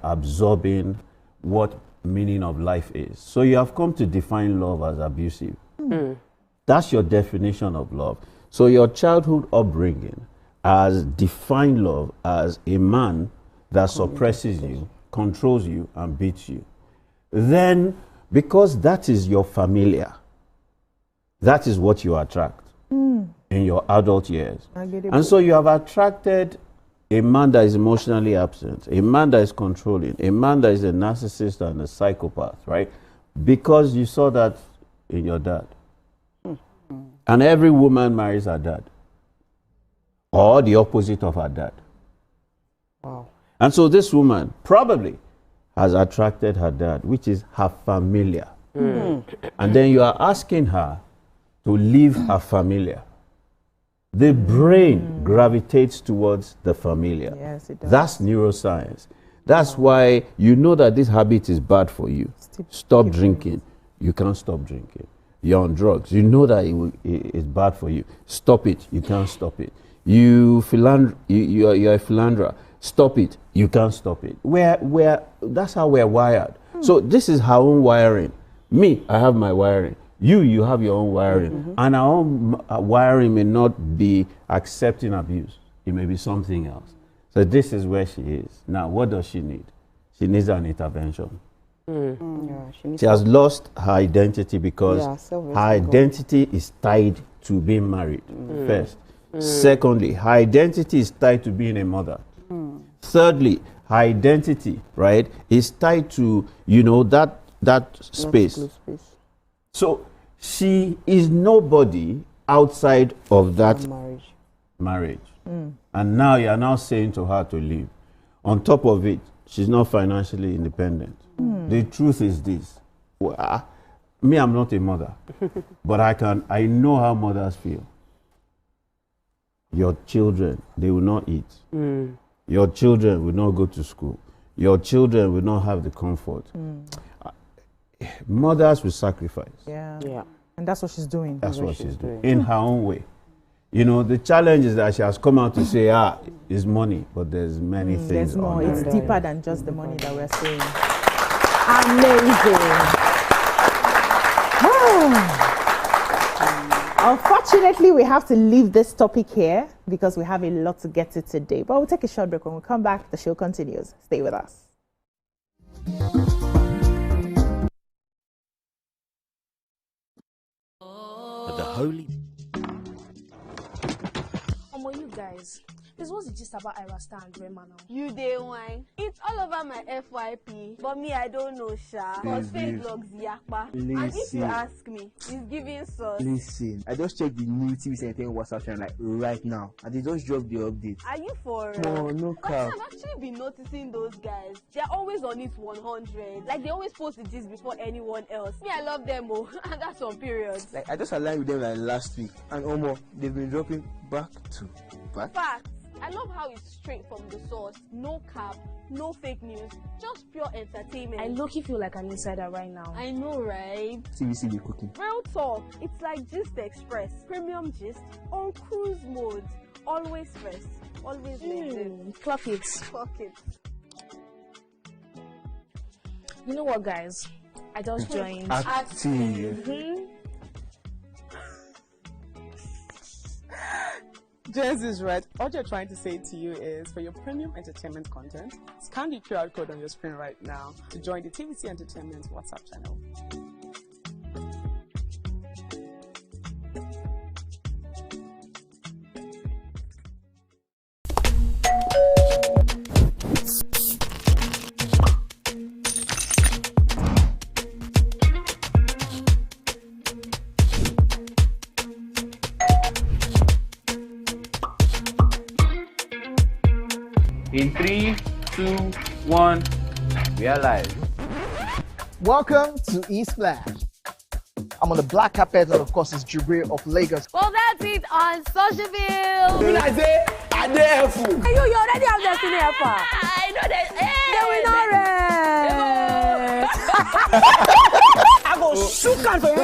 absorbing what meaning of life is. So you have come to define love as abusive. That's your definition of love. So your childhood upbringing has defined love as a man that suppresses you, controls you, and beats you. then because that is your familiar, that is what you attract in your adult years. And so you have attracted a man that is emotionally absent, a man that is controlling, a man that is a narcissist and a psychopath, right? Because you saw that in your dad. And every woman marries her dad, or the opposite of her dad. Wow. And so this woman probably has attracted her dad, which is her familiar. And then you are asking her to leave her familiar. The brain gravitates towards the familiar. Yes, it does. That's neuroscience. That's why you know that this habit is bad for you. Stop drinking. You can't stop drinking. You're on drugs. You know that it's bad for you. Stop it. You can't stop it. You're a philanderer. Stop it. You can't stop it. That's how we're wired. So this is our own wiring. Me, I have my wiring. You have your own wiring. And our own wiring may not be accepting abuse. It may be something else. So this is where she is. Now, what does she need? She needs an intervention. Yeah, She has lost her identity because her identity is tied to being married, first. Secondly, her identity is tied to being a mother. Thirdly, her identity, right, is tied to, that space. So she is nobody outside of that marriage. And now you are now saying to her to leave. On top of it, she's not financially independent. The truth is this. Me, I'm not a mother, but I know how mothers feel. Your children, they will not eat. Your children will not go to school. Your children will not have the comfort. Mothers will sacrifice. Yeah. And that's what she's doing. That's what she's doing. In her own way. The challenge is that she has come out to say, it's money, but there's many things. There's more. on It's it. deeper than just the money that we're seeing. Amazing. Unfortunately, we have to leave this topic here because we have a lot to get to today. But we'll take a short break. When we come back, the show continues. Stay with us. The holy. You guys, this was just about Ira Star and Rema now. You day wine. It's all over my FYP, but me I don't know sha. Cause fake blogs yakpa. And if you ask me, it's giving sauce. Listen, I just checked the new tvcentertainment WhatsApp channel like right now, and they just dropped the update. Are you for No cap. I've actually been noticing those guys. They're always on it 100. Like they always post it just before anyone else. Me, I love them oh, and that's on periods. Like I just aligned with them like last week, and almost they've been dropping back to back. Facts. I love how it's straight from the source. No cap, no fake news, just pure entertainment. I low-key feel like an insider right now. I know, right? TVC be cooking. Real talk. It's like Gist Express, premium gist on cruise mode. Always first, always maintain. Clock it. Clock it. You know what, guys? I just joined. Active. Jess is right. What you're trying to say to you is, for your premium entertainment content, scan the QR code on your screen right now to join the TVC Entertainment WhatsApp channel. In 3, 2, 1, we are live. Welcome to Splash. I'm on the black carpet, and of course, it's Jibril of Lagos. Well, that's it on SocialVille. When I say, I dare fool. You already have Destiny Alpha. I know that. I go shoot out for you.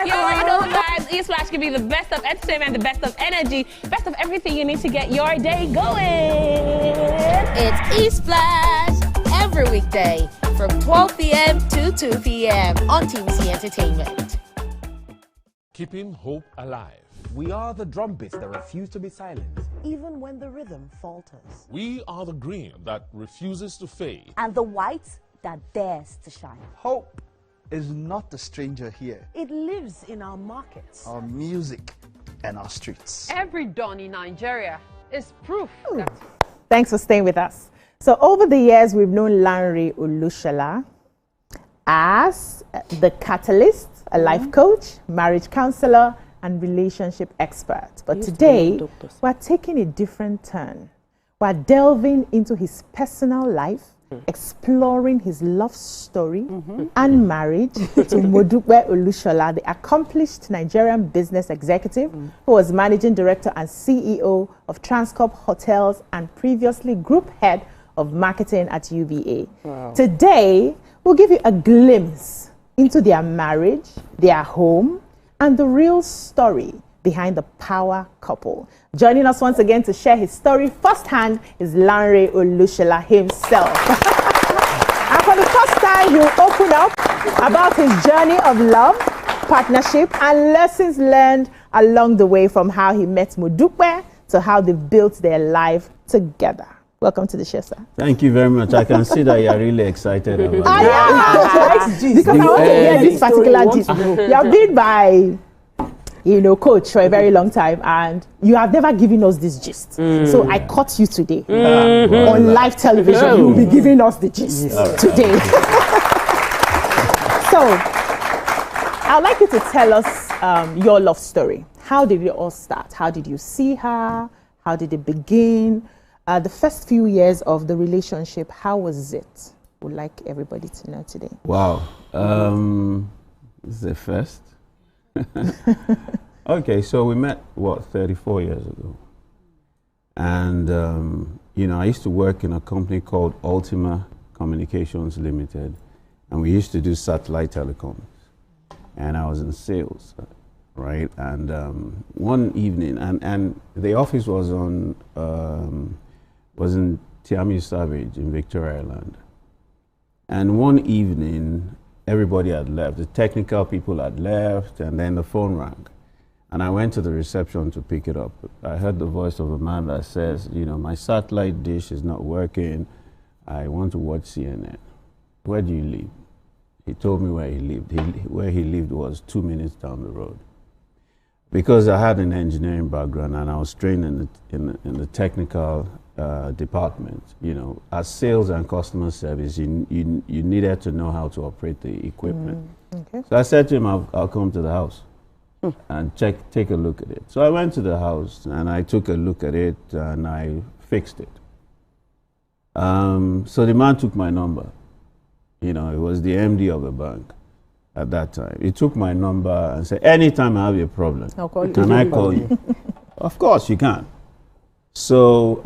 You already know, guys. Splash can be the best of entertainment, the best of energy, best of everything you need to get your day going. It's Splash every weekday from 12 p.m. to 2 p.m. on TVC Entertainment. Keeping hope alive. We are the drumbeats that refuse to be silenced. Even when the rhythm falters. We are the green that refuses to fade. And the white that dares to shine. Hope is not a stranger here. It lives in our markets, Our music and our streets. Every dawn in Nigeria is proof that... Thanks for staying with us. So over the years, we've known Lanre Olushola as the catalyst, a life coach, marriage counselor, and relationship expert. But today, we're taking a different turn. We're delving into his personal life, exploring his love story and marriage to Modupe Olushola, the accomplished Nigerian business executive who was managing director and CEO of Transcorp Hotels and previously group head of marketing at UBA. Wow. Today, we'll give you a glimpse into their marriage, their home, and the real story behind the power couple. Joining us once again to share his story firsthand is Lanre Olushola himself. And for the first time, he'll open up about his journey of love, partnership, and lessons learned along the way, from how he met Modupe to how they built their life together. Welcome to the show, sir. Thank you very much. I can see that you're really excited about it. Because I want to hear this particular gist. You have been by, coach for a very long time, and you have never given us this gist. So I caught you today on live television. You will be giving us the gist today. So I'd like you to tell us your love story. How did it all start? How did you see her? How did it begin? The first few years of the relationship, how was it? Would like everybody to know today. Wow. This is the first. Okay, so we met, 34 years ago. And, I used to work in a company called Ultima Communications Limited, and we used to do satellite telecoms. And I was in sales, right? And one evening, and the office was on, was in Tiamu Savage in Victoria Island. And one evening, everybody had left. The technical people had left, and then the phone rang. And I went to the reception to pick it up. I heard the voice of a man that says, my satellite dish is not working. I want to watch CNN. Where do you live? He told me where he lived. Where he lived was 2 minutes down the road. Because I had an engineering background and I was trained in the technical department, as sales and customer service, you needed to know how to operate the equipment. Okay. So I said to him, I'll come to the house and take a look at it. So I went to the house and I took a look at it and I fixed it. So the man took my number. It was the MD of a bank at that time. He took my number and said, anytime I have a problem, can I call you? Of course you can. So,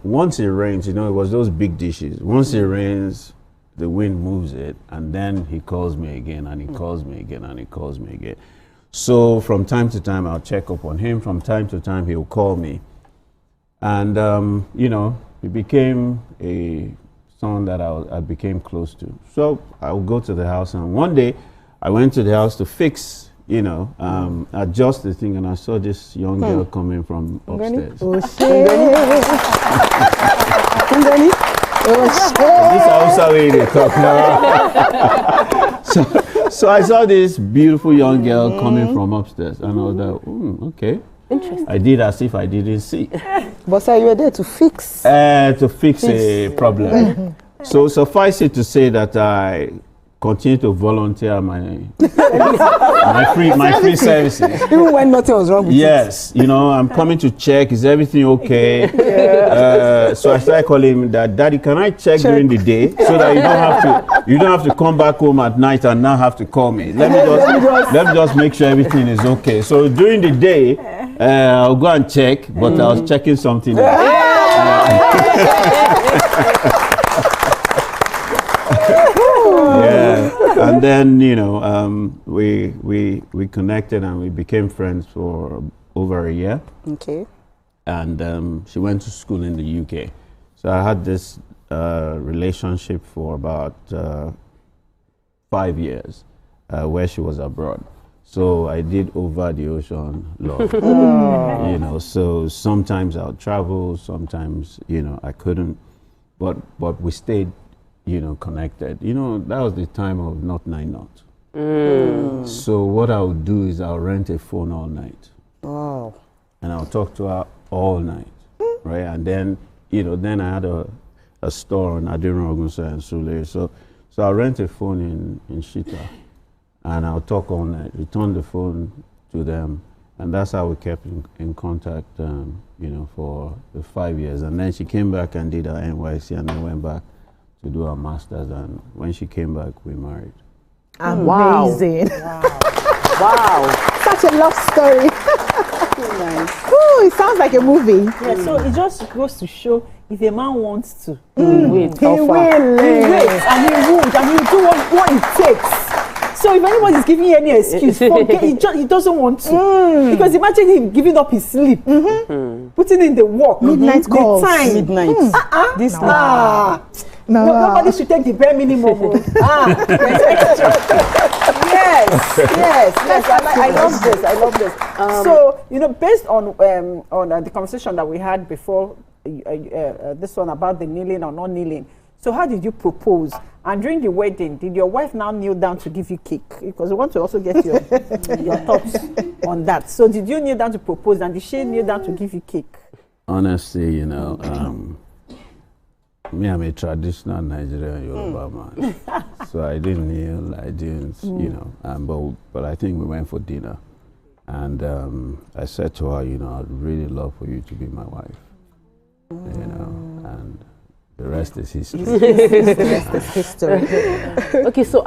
once it rains, it was those big dishes. Once it rains, the wind moves it, and then he calls me again, and he calls me again, and he calls me again. So from time to time, I'll check up on him. From time to time, he'll call me. And, he became a son that I became close to. So I would go to the house, and one day, I went to the house to fix adjust the thing, and I saw this young girl coming from upstairs. Oh, shit. This is also way they talk now. So I saw this beautiful young girl coming from upstairs, and I was like, okay. Interesting. I did as if I didn't see. But sir, you were there to fix? To fix a problem. So suffice it to say that I continue to volunteer my free services. Even when nothing was wrong with Yes, I'm coming to check, is everything okay? So I started calling him that, Daddy, can I check during the day so that you don't have to come back home at night and now have to call me. Let me just make sure everything is okay. So during the day, I'll go and check, but I was checking something else. And then we connected and we became friends for over a year. Okay. And she went to school in the UK. So I had this relationship for about 5 years where she was abroad. So I did over the ocean love. So sometimes I'll travel, sometimes I couldn't, but we stayed connected. That was the time of not 9 So what I would do is I'll rent a phone all night. Wow. And I'll talk to her all night, right? And then, then I had a store on Adirongunsa and Sule. So I'll rent a phone in Shita, and I'll talk all night, return the phone to them. And that's how we kept in contact, for the 5 years. And then she came back and did her NYC, and then went back to do her master's. And when she came back, we married. Amazing. Wow. Such a love story. Nice. Ooh, it sounds like a movie. Yeah, so it just goes to show if a man wants to, he will, and he won't, and he'll do what it takes. So if anybody is giving you any excuse, forget, he doesn't want to. Because imagine him giving up his sleep, putting in the work, midnight calls, the time. Midnight. This nobody should take the bare minimum. Yes. I love this. So based on the conversation that we had before, this one about the kneeling or not kneeling. So how did you propose? And during the wedding, did your wife now kneel down to give you cake? Because we want to also get your thoughts on that. So did you kneel down to propose, and did she kneel down to give you cake? Honestly, me, I'm a traditional Nigerian Yoruba man. So I didn't kneel, I didn't, but I think we went for dinner. And I said to her, I'd really love for you to be my wife. And the rest is history. The rest is history. Okay, so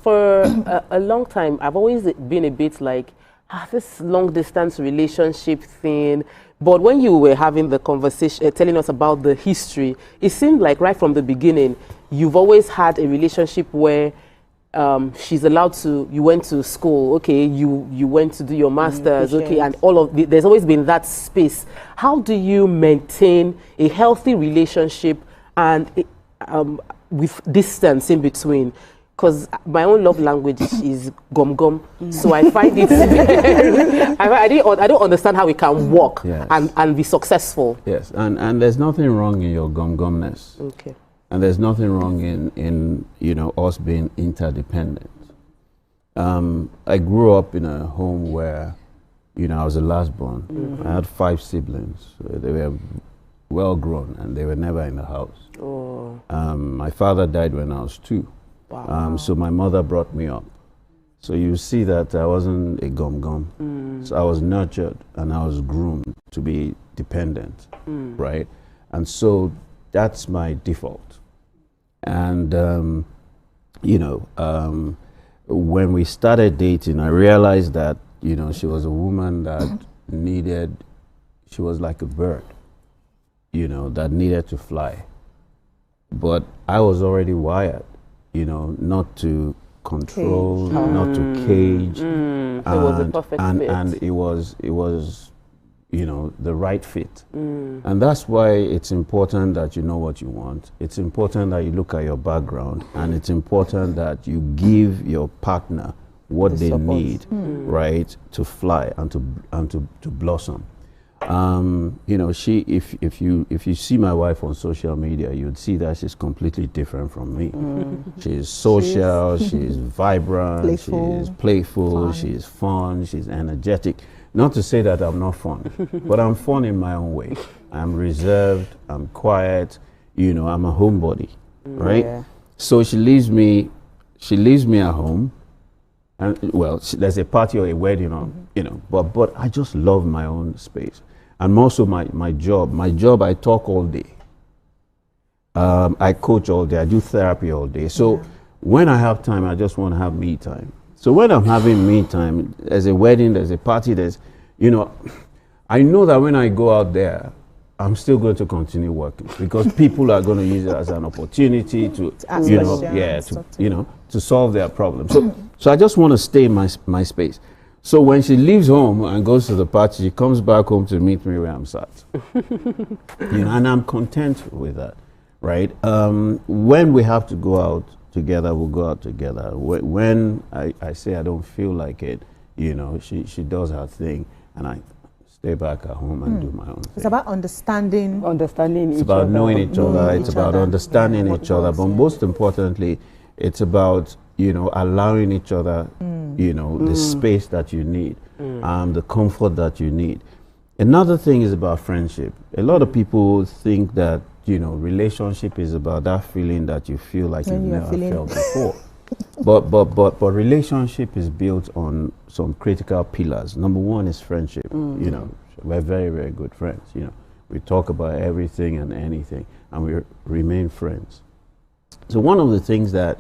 for a long time, I've always been a bit like, this long distance relationship thing. But when you were having the conversation, telling us about the history, it seemed like right from the beginning, you've always had a relationship where she's allowed to, you went to school, okay, you went to do your master's, okay, and there's always been that space. How do you maintain a healthy relationship and with distance in between? Because my own love language is gum, so I find it I don't understand how we can work and be successful. Yes, and there's nothing wrong in your gumness. Okay. And there's nothing wrong in us being interdependent. I grew up in a home where I was the last born. I had 5 siblings. They were well grown and they were never in the house. My father died when I was 2. Wow. So my mother brought me up. So you see that I wasn't a gum. So I was nurtured and I was groomed to be dependent, right? And so that's my default. And, when we started dating, I realized that, she was a woman that she was like a bird, that needed to fly. But I was already wired, not to control, not to cage. It was a perfect fit. And it was the right fit. And that's why it's important that you know what you want. It's important that you look at your background, and it's important that you give your partner what they need, right, to fly and to blossom. If you see my wife on social media, you'd see that she's completely different from me. She's social, she's vibrant, she's playful, she's fun, she's energetic. Not to say that I'm not fun, but I'm fun in my own way. I'm reserved, I'm quiet, I'm a homebody, right? Yeah. So she leaves me at home, and there's a party or a wedding on, but I just love my own space. And also my job, I talk all day. I coach all day, I do therapy all day. So when I have time, I just want to have me time. So when I'm having me time, there's a wedding, there's a party, I know that when I go out there, I'm still going to continue working because people are going to use it as an opportunity to solve their problems. So I just want to stay in my space. So when she leaves home and goes to the party, she comes back home to meet me where I'm sat. And I'm content with that, right? When we have to go out together, we'll go out together. When I say I don't feel like it, she does her thing, and I stay back at home and do my own thing. It's about understanding. It's about knowing each other. It's about understanding each other. But most importantly, it's about, you know, allowing each other, you know, the space that you need, the comfort that you need. Another thing is about friendship. A lot of people think that, you know, relationship is about that feeling that you feel like you've never felt before. But relationship is built on some critical pillars. Number one is friendship. You know, we're very, very good friends. You know, we talk about everything and anything, and we remain friends. So one of the things that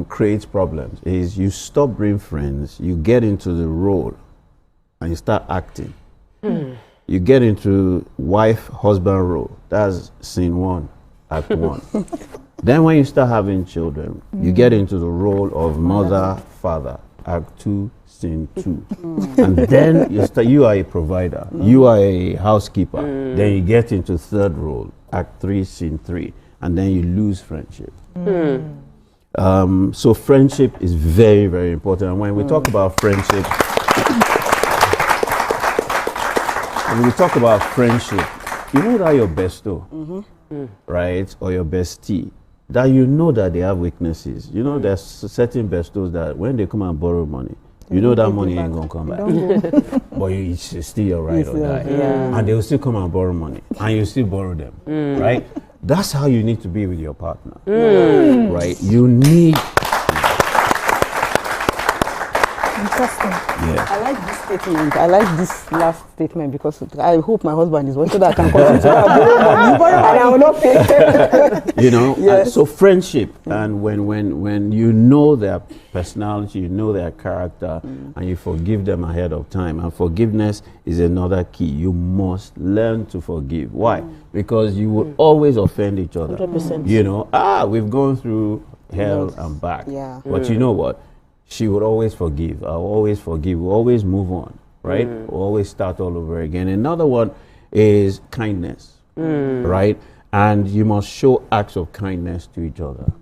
creates problems is you stop being friends, you get into the role, and you start acting. You get into wife-husband role. That's scene 1, act 1. Then when you start having children, you get into the role of mother, father, act 2, scene 2. And then you are a provider, you are a housekeeper. Then you get into third role, act 3, scene 3. And then you lose friendship. So friendship is very, very important. And when we talk about friendship, when we talk about friendship, you know that your besto, right, or your bestie, that you know that they have weaknesses. You know there's certain bestos that when they come and borrow money, you know that money ain't gonna come back. But it's still your right or die. And they will still come and borrow money, and you still borrow them, right? That's how you need to be with your partner, right? You need. Interesting. Yeah. I like this statement. I like this last statement because I hope my husband is watching so that I can continue and I will not pay. You know, so friendship, and when you know their personality, you know their character, and you forgive them ahead of time. And forgiveness is another key. You must learn to forgive. Why? Because you will always offend each other. 100%. You know, we've gone through hell and back. But you know what? She would always forgive. I'll always forgive. We'll always move on, right? We'll always start all over again. Another one is kindness, right? And you must show acts of kindness to each other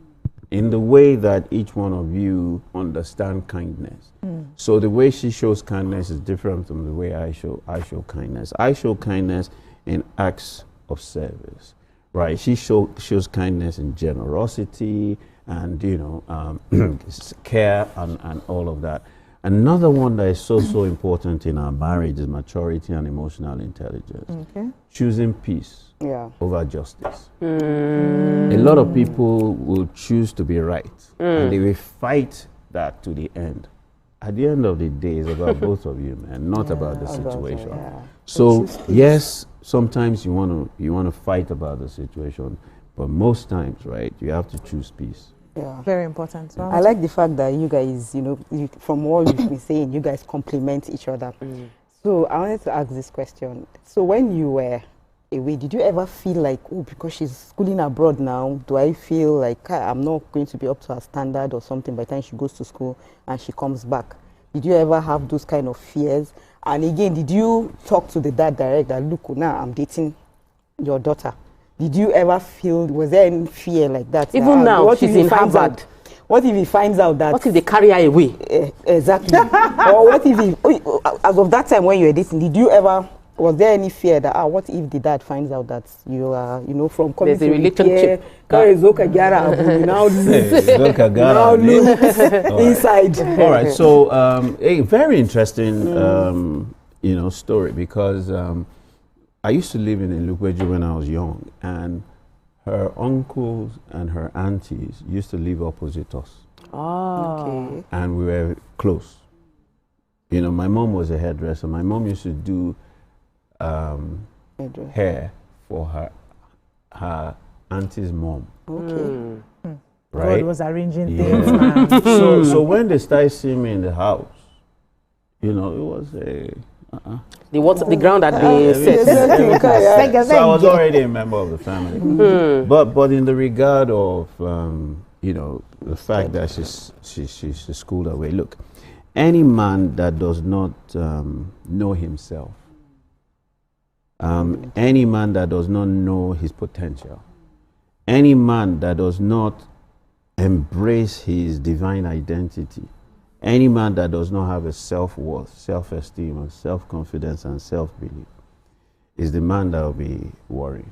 in the way that each one of you understand kindness. So the way she shows kindness is different from the way I show kindness. I show kindness in acts of service, right? She shows kindness in generosity, and you know, care and all of that. Another one that is so important in our marriage is maturity and emotional intelligence. Choosing peace over justice. A lot of people will choose to be right, and they will fight that to the end. At the end of the day, it's about both of you, man, not about the situation. So yes, sometimes you want to fight about the situation, but most times, right, you have to choose peace. Very important. I like the fact that you guys, you know, from what you've been saying, you guys complement each other. So I wanted to ask this question. So when you were away, did you ever feel like, oh, because she's schooling abroad now, do I feel like I'm not going to be up to her standard or something by the time she goes to school and she comes back? Did you ever have those kind of fears? And again, did you talk to the dad direct that, look, now I'm dating your daughter? Did you ever feel, was there any fear like that? Even now, she's in Harvard. What if he finds out that... What if they carry her away? Exactly. Or what if he... As of that time when you were dating, did you ever... Was there any fear that, what if the dad finds out that you are, you know, from coming to a relationship? Inside. All right, so a very interesting, you know, story, because I used to live in Ilukweju when I was young, and her uncles and her aunties used to live opposite us. Okay. And we were close. You know, my mom was a hairdresser. My mom used to do hair for her auntie's mom. Right? God was arranging things, man. So when they started seeing me in the house, you know, it was a... The ground had been set. So I was already a member of the family. But in the regard of you know, the fact that she's schooled away. Look, any man that does not know himself, any man that does not know his potential, any man that does not embrace his divine identity, Any man that does not have a self-worth, self-esteem, and self-confidence and self-belief is the man that will be worrying.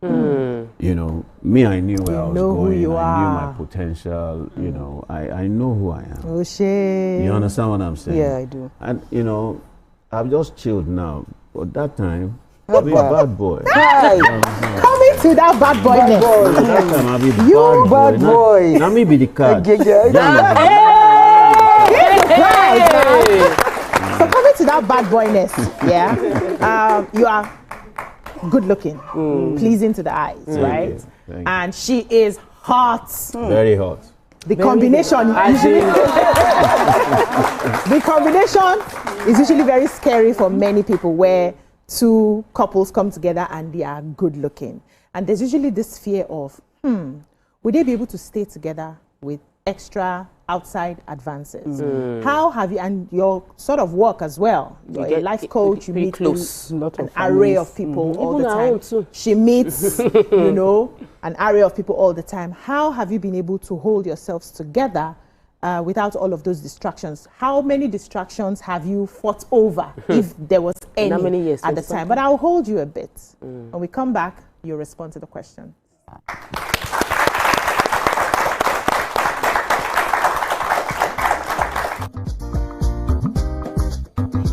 You know, me, I knew where I was going. I knew my potential. You know, I know who I am. Oh, shit. You understand what I'm saying? Yeah, I do. And, you know, I've just chilled now. But that time, I'll be a bad boy. Coming to that bad boyness. That time, I'll be You bad boy. Now me be the card. So coming to that bad boyness, yeah, you are good looking, pleasing to the eyes, right? Thank you. And she is hot. Very hot. The combination the combination is usually very scary for many people, where two couples come together and they are good looking. And there's usually this fear of, would they be able to stay together with extra outside advances? How have you, and your sort of work as well, you're a life coach, you meet close. an array of people all the time. She meets, you know, an array of people all the time. How have you been able to hold yourselves together without all of those distractions? How many distractions have you fought over, if there was any many years at the time? But I'll hold you a bit. When we come back, you'll respond to the question.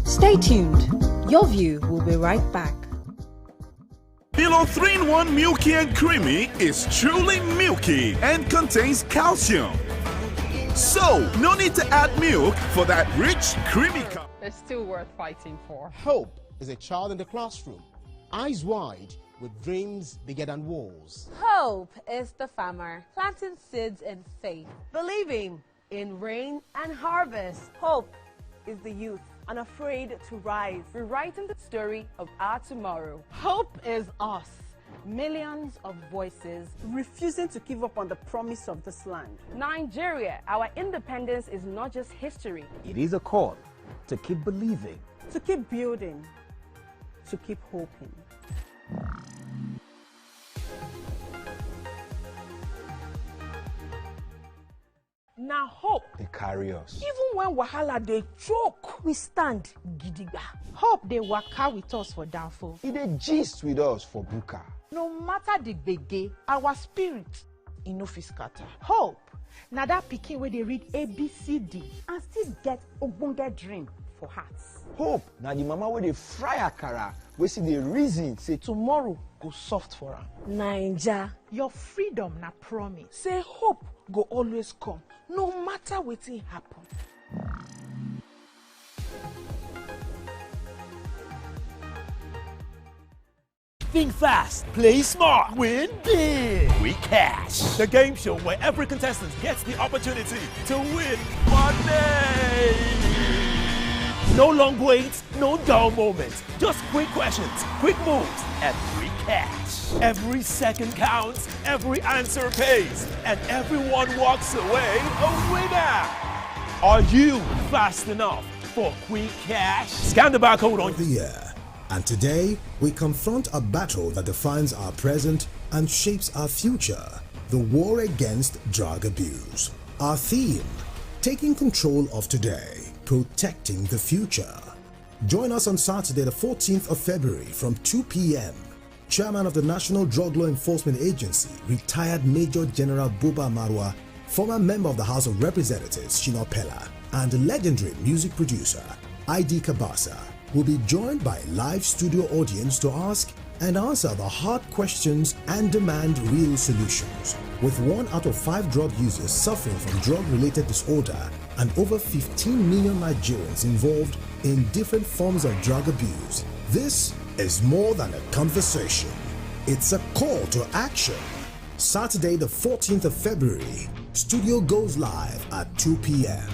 Stay tuned. Your view will be right back. Milo 3-in-1 Milky and Creamy is truly milky and contains calcium. So, no need to add milk for that rich, creamy cup. It's still worth fighting for. Hope is a child in the classroom, eyes wide, with dreams bigger than walls. Hope is the farmer planting seeds in faith, Believing in rain and harvest. hope is the youth Unafraid to rise. Rewriting the story of our tomorrow. Hope is us. Millions of voices refusing to give up on the promise of this land. Nigeria, our independence is not just history. It is a call to keep believing, To keep building, to keep hoping. Now hope. they carry us. Even when wahala dey choke, we stand gidigba. Hope dey waka with us for downfall. It dey gist with us for buka. No matter the gbege, our spirit e no fit scatter. Hope na that pikin wey dey read ABCD and still get ogbonge dream for hearts. Hope na the mama wey dey fry akara, wey see the reason say Tomorrow go soft for am. Naija. Your freedom na promise. Say hope go always come, no matter wetin happen. Think fast, play smart, win big. We Cash, the game show where every contestant gets the opportunity to win money. No long waits, no dull moments, just quick questions, quick moves, and free cash. Every second counts, every answer pays, and everyone walks away a winner. Are you fast enough for quick cash? Scan the barcode on the year. And today, we confront a battle that defines our present and shapes our future: the war against drug abuse. Our theme: taking control of today, protecting the future. Join us on Saturday, the 14th of February from 2 p.m. Chairman of the National Drug Law Enforcement Agency, retired Major General Buba Marwa, former member of the House of Representatives, Shina Pella, and legendary music producer, ID Kabasa, will be joined by a live studio audience to ask and answer the hard questions and demand real solutions. With 1 out of 5 drug users suffering from drug-related disorder and over 15 million Nigerians involved in different forms of drug abuse, this is more than a conversation. It's a call to action. Saturday, the 14th of February, studio goes live at 2 p.m.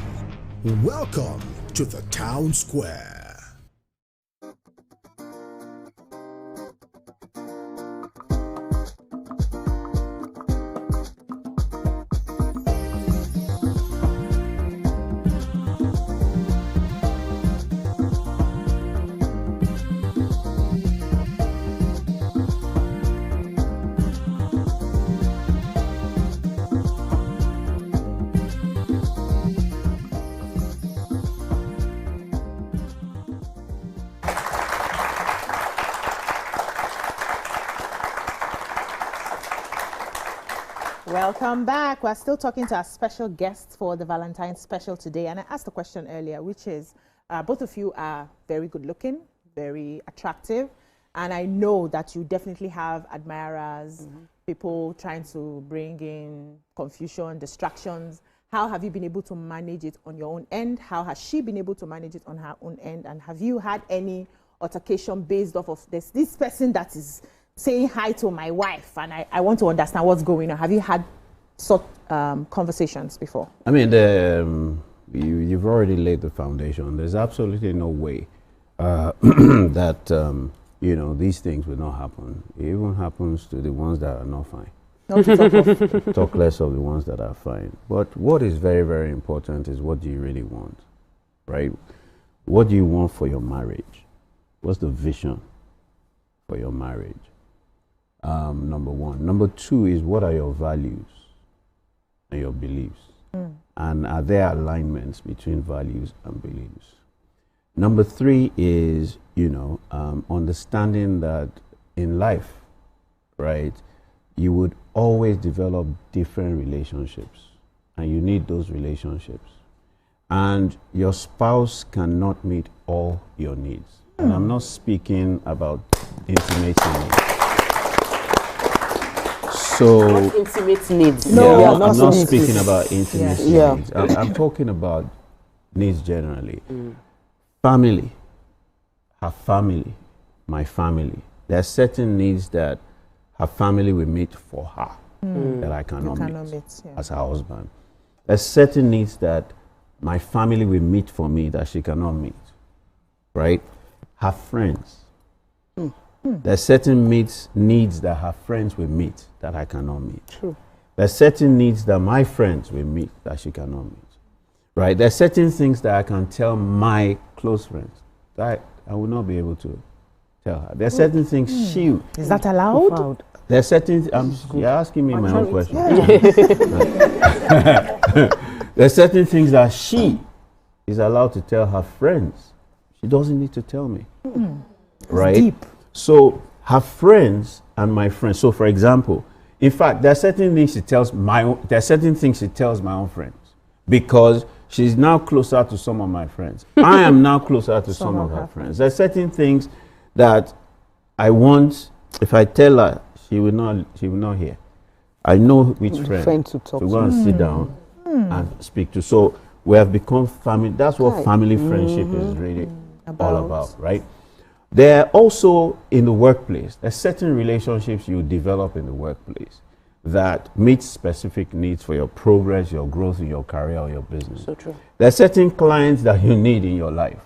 Welcome to the Town Square. Welcome back. We're still talking to our special guests for the Valentine's special today. And I asked the question earlier, which is, both of you are very good looking, very attractive. And I know that you definitely have admirers, people trying to bring in confusion, distractions. How have you been able to manage it on your own end? How has she been able to manage it on her own end? And have you had any altercation based off of this person that is saying hi to my wife and I want to understand what's going on? Have you had sort conversations before? I mean, you've already laid the foundation. There's absolutely no way that you know, these things will not happen. It even happens to the ones that are not fine. Not to talk of. Talk less of the ones that are fine. But what is very, very important is, what do you really want, right? What do you want for your marriage? What's the vision for your marriage? Number one. Number two is, what are your values and your beliefs? And are there alignments between values and beliefs? Number three is, you know, understanding that in life, right, you would always develop different relationships, and you need those relationships. And your spouse cannot meet all your needs. And I'm not speaking about intimacy needs. So, not intimate needs. No, Yeah, I'm not speaking about intimacy needs. I'm talking about needs generally. Family, her family, my family. There are certain needs that her family will meet for her that I cannot meet as her husband. There are certain needs that my family will meet for me that she cannot meet, right? Her friends. There are certain needs that her friends will meet that I cannot meet. True. There are certain needs that my friends will meet that she cannot meet, right? There are certain things that I can tell my close friends that I will not be able to tell her. There are certain things she... Is that allowed? There are certain... you're asking me my own question. There are certain things that she is allowed to tell her friends. She doesn't need to tell me. Right? Deep. So her friends and my friends. So for example, in fact, there are certain things she tells my own friends, because she's now closer to some of my friends. I am now closer to some of her friends. There are certain things that I want, if I tell her, she will not hear. I know which friend to talk to. Go and sit down and speak to. So we have become family. That's what family friendship is really all about, right? There are also in the workplace, there's certain relationships you develop in the workplace that meet specific needs for your progress, your growth in your career or your business. So true. There are certain clients that you need in your life,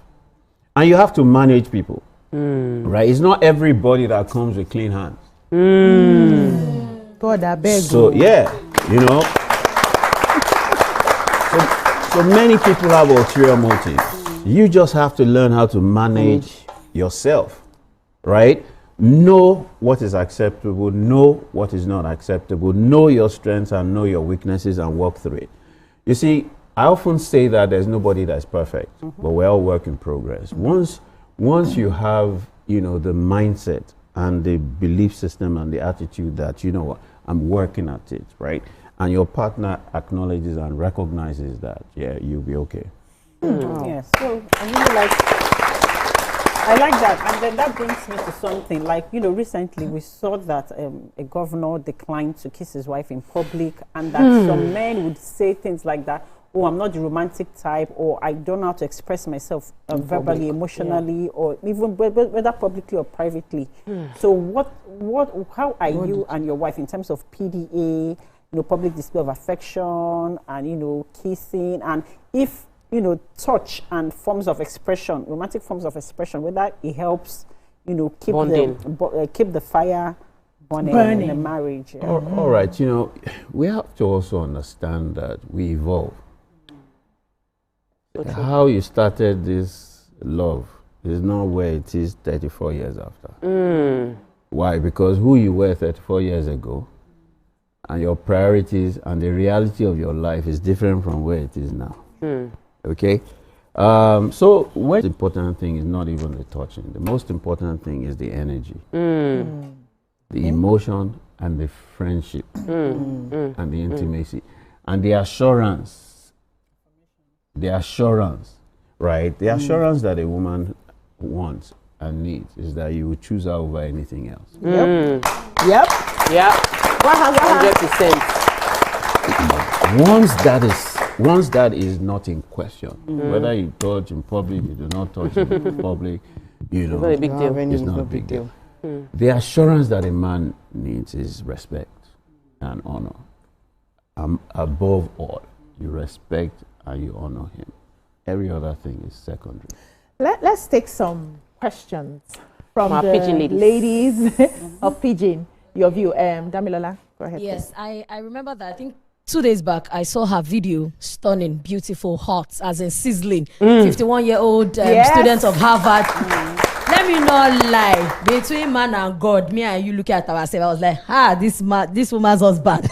and you have to manage people, right? It's not everybody that comes with clean hands. God, I beg. So yeah, you know. So many people have ulterior motives. You just have to learn how to manage yourself, right? Know what is acceptable, know what is not acceptable, know your strengths and know your weaknesses and work through it. You see, I often say that there's nobody that's perfect, but we're all work in progress. Once you have, you know, the mindset and the belief system and the attitude that, you know what, I'm working at it, right? And your partner acknowledges and recognizes that, yeah, you'll be okay. Yes. So I really I like that, and then that brings me to something like, you know, recently we saw that a governor declined to kiss his wife in public, and that some men would say things like that, oh, I'm not the romantic type, or I don't know how to express myself verbally, emotionally, or even whether publicly or privately. So how are you and your wife in terms of PDA, you know, public display of affection, and, you know, kissing, and if, you know, touch and forms of expression, romantic forms of expression, whether it helps, you know, keep the fire burning in a marriage. All right, you know, we have to also understand that we evolve. How you started this love is not where it is 34 years after. Why? Because who you were 34 years ago and your priorities and the reality of your life is different from where it is now. Okay? So the important thing is not even the touching. The most important thing is the energy, the emotion, and the friendship and the intimacy and the assurance, right? The assurance that a woman wants and needs is that you would choose her over anything else. Yep. 100%. Once that is not in question, whether you touch in public, you do not touch in public, you know, it's not a big deal. It's not a big deal. The assurance that a man needs is respect and honor. Above all, you respect and you honor him. Every other thing is secondary. Let's take some questions from our the Pidgin ladies of Pidgin. Your view, Damilola, go ahead. Yes, I remember that. I think 2 days back, I saw her video, stunning, beautiful, hot, as in sizzling. 51-year-old student of Harvard. Let me not lie. Between man and God, me and you look at ourselves, I was like, this woman's husband.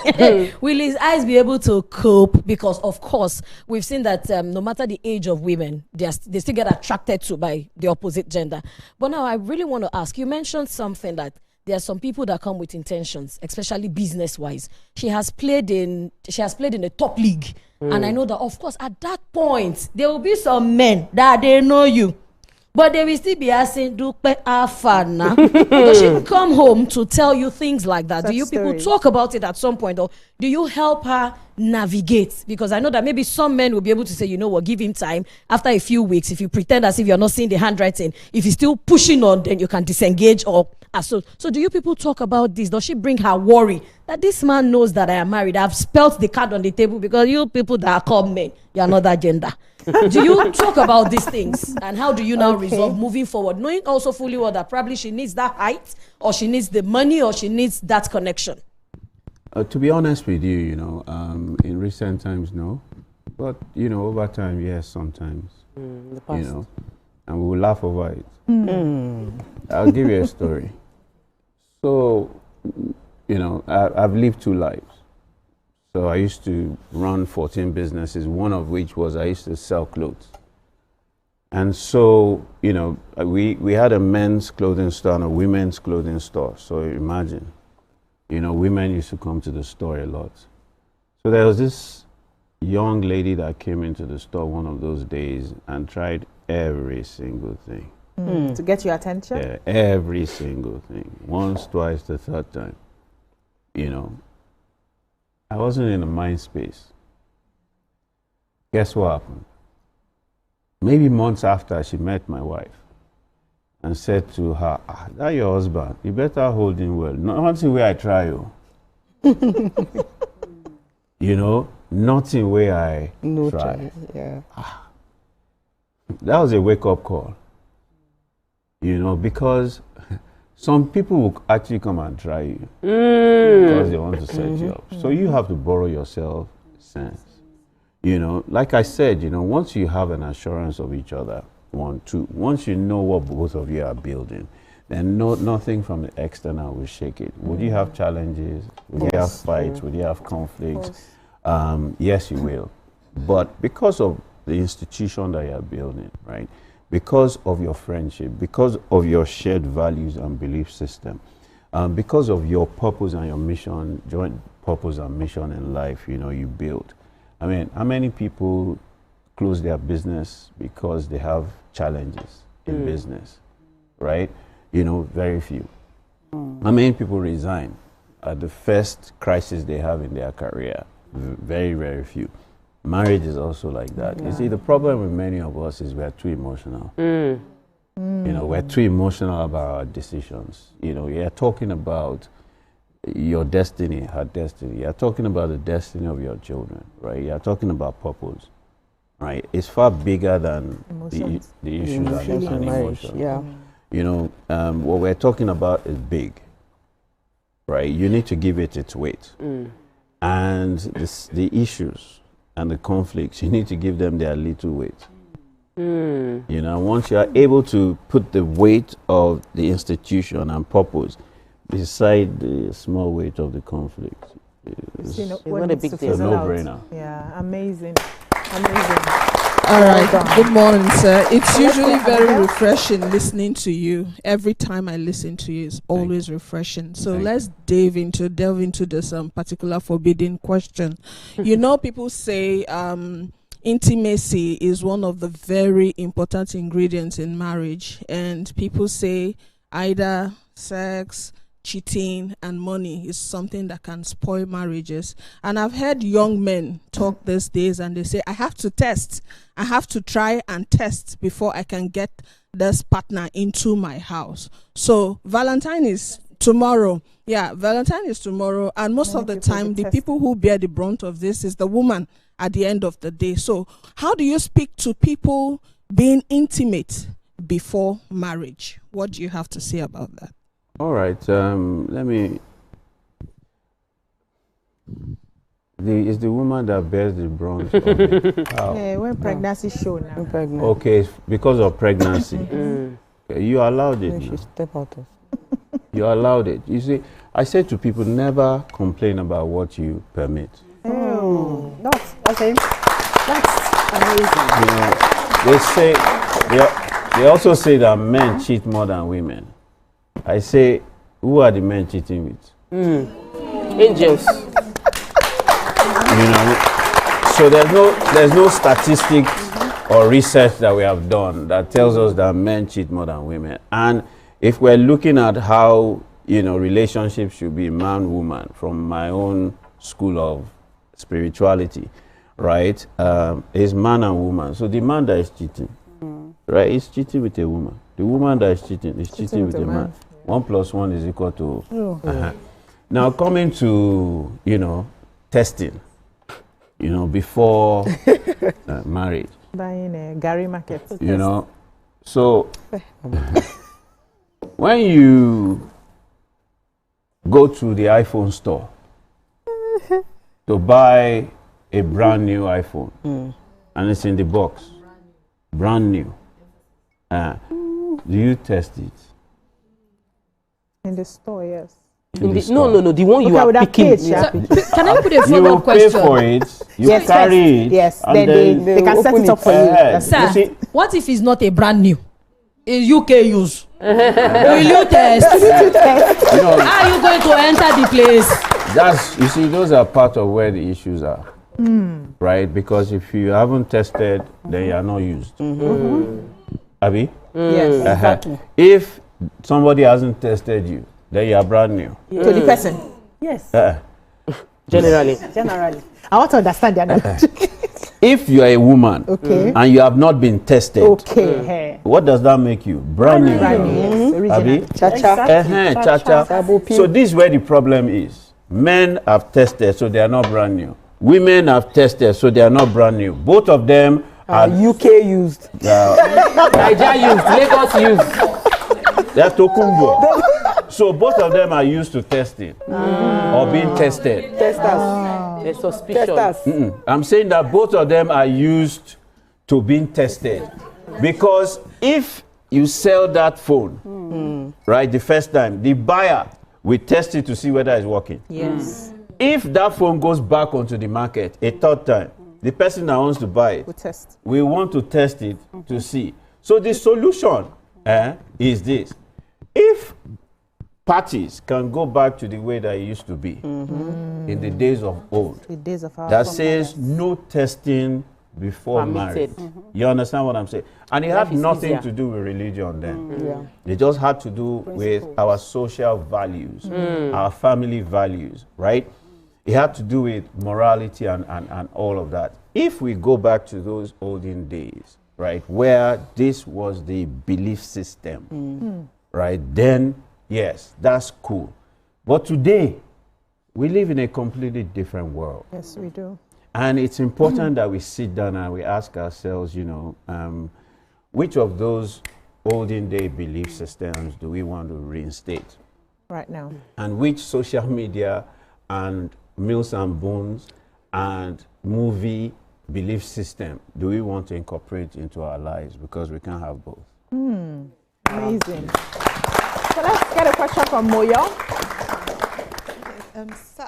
Will his eyes be able to cope? Because, of course, we've seen that no matter the age of women, they still get attracted to by the opposite gender. But now I really want to ask, you mentioned something that there are some people that come with intentions, especially business-wise. She has played in a top league. And I know that, of course, at that point, there will be some men that they know you. But they will still be asking, Dupe Afana. Does she come home to tell you things like that? Do you people talk about it at some point? Or do you help her navigate? Because I know that maybe some men will be able to say, you know what, give him time. After a few weeks, if you pretend as if you're not seeing the handwriting, if he's still pushing on, then you can disengage or so do you people talk about this? Does she bring her worry that this man knows that I am married? I've spelt the card on the table because you people that are called men, you're not that gender. Do you talk about these things? And how do you now resolve moving forward? Knowing also fully well that probably she needs that height, or she needs the money, or she needs that connection. To be honest with you, in recent times, no. But, over time, yes, sometimes. The past. And we will laugh over it. I'll give you a story. So, I've lived 2 lives. So I used to run 14 businesses, one of which was I used to sell clothes. And so, we had a men's clothing store and a women's clothing store. So imagine, women used to come to the store a lot. So there was this young lady that came into the store one of those days and tried every single thing. To get your attention? Yeah, every single thing. Once, twice, the third time. I wasn't in the mind space. Guess what happened? Maybe months after, she met my wife and said to her, "That's your husband. You better hold him well. Nothing where I try you." Nothing where I try. Yeah. That was a wake-up call. Because some people will actually come and try you because they want to set you up. So you have to borrow yourself sense. Like I said, once you have an assurance of each other, 1, 2, once you know what both of you are building, then nothing from the external will shake it. Would you have challenges? Would you have fights? Would you have conflicts? Yes, you will. But because of the institution that you're building, right? Because of your friendship, because of your shared values and belief system, because of your purpose and your mission, joint purpose and mission in life, you build. I mean, how many people close their business because they have challenges in business, right? Very few. How many people resign at the first crisis they have in their career? Very, very few. Marriage is also like that. You see, the problem with many of us is we're too emotional. We're too emotional about our decisions. You're talking about your destiny, her destiny. You're talking about the destiny of your children, right? You're talking about purpose, right? It's far bigger than the issues and emotions. Yeah. What we're talking about is big, right? You need to give it its weight. And the issues and the conflicts, you need to give them their little weight. Once you are able to put the weight of the institution and purpose beside the small weight of the conflict, it's not a big deal. It's a no-brainer. Yeah, amazing. All right. Good morning, sir. It's usually very refreshing listening to you. Every time I listen to you, it's always refreshing. So let's delve into this particular forbidden question. You know, people say intimacy is one of the very important ingredients in marriage, and people say either sex, cheating, and money is something that can spoil marriages. And I've heard young men talk these days, and they say, I have to test. I have to try and test before I can get this partner into my house. So Valentine is tomorrow. Yeah, Valentine is tomorrow. And most of the time, the people who bear the brunt of this is the woman at the end of the day. So how do you speak to people being intimate before marriage? What do you have to say about that? All right, let me. Is the woman that bears the brunt of it? Yeah, when pregnancy show now. Okay, because of pregnancy. Okay, you allowed it. You should step out of. You allowed it. You see, I say to people, never complain about what you permit. That's amazing. You know, they also say that men cheat more than women. I say, who are the men cheating with? Angels. You know, so there's no statistics or research that we have done that tells us that men cheat more than women. And if we're looking at how, you know, relationships should be man-woman from my own school of spirituality, right, is man and woman. So the man that is cheating, right, is cheating with a woman. The woman that is cheating is cheating with a man. 1 + 1 is equal to. Now coming to, you know, testing, you know, before marriage. Buying a Gary market. You know, so when you go to the iPhone store to buy a brand new iPhone, and it's in the box, brand new, do you test it? In the store, yes. No, the one you are picking. Can I put a follow-up question? You pay for it, you carry it, yes, and then they can set it up for you. Sir, what if it's not a brand new? It's UK use. Will you test? You know, how are you going to enter the place? You see, those are part of where the issues are. Right? Because if you haven't tested, then you are not used. Abi? Yes, exactly. If somebody hasn't tested you, then you are brand new. To the person? Yes. Generally. I want to understand the analogy. If you are a woman and you have not been tested, what does that make you? Brand new. Yes, Cha-cha. So this is where the problem is. Men have tested, so they are not brand new. Women have tested, so they are not brand new. Both of them are UK used. Nigeria used. Lagos used. They are Tokumbo. So both of them are used to testing or being tested. Testers. They're suspicious. I'm saying that both of them are used to being tested. Because if you sell that phone, right, the first time, the buyer will test it to see whether it's working. Yes. If that phone goes back onto the market a third time, the person that wants to buy it will want to test it to see. So the solution is this. If parties can go back to the way that it used to be in the days of old, that says no testing before marriage. You understand what I'm saying? And it had nothing to do with religion then. It just had to do with our social values, our family values, right? It had to do with morality and all of that. If we go back to those olden days, right, where this was the belief system, right, then yes, that's cool. But today, we live in a completely different world. Yes, we do. And it's important that we sit down and we ask ourselves, you know, which of those olden day belief systems do we want to reinstate right now? And which social media and Mills and Bones and movie belief system do we want to incorporate into our lives? Because we can't have both. Amazing. So let's get a question from Moyo.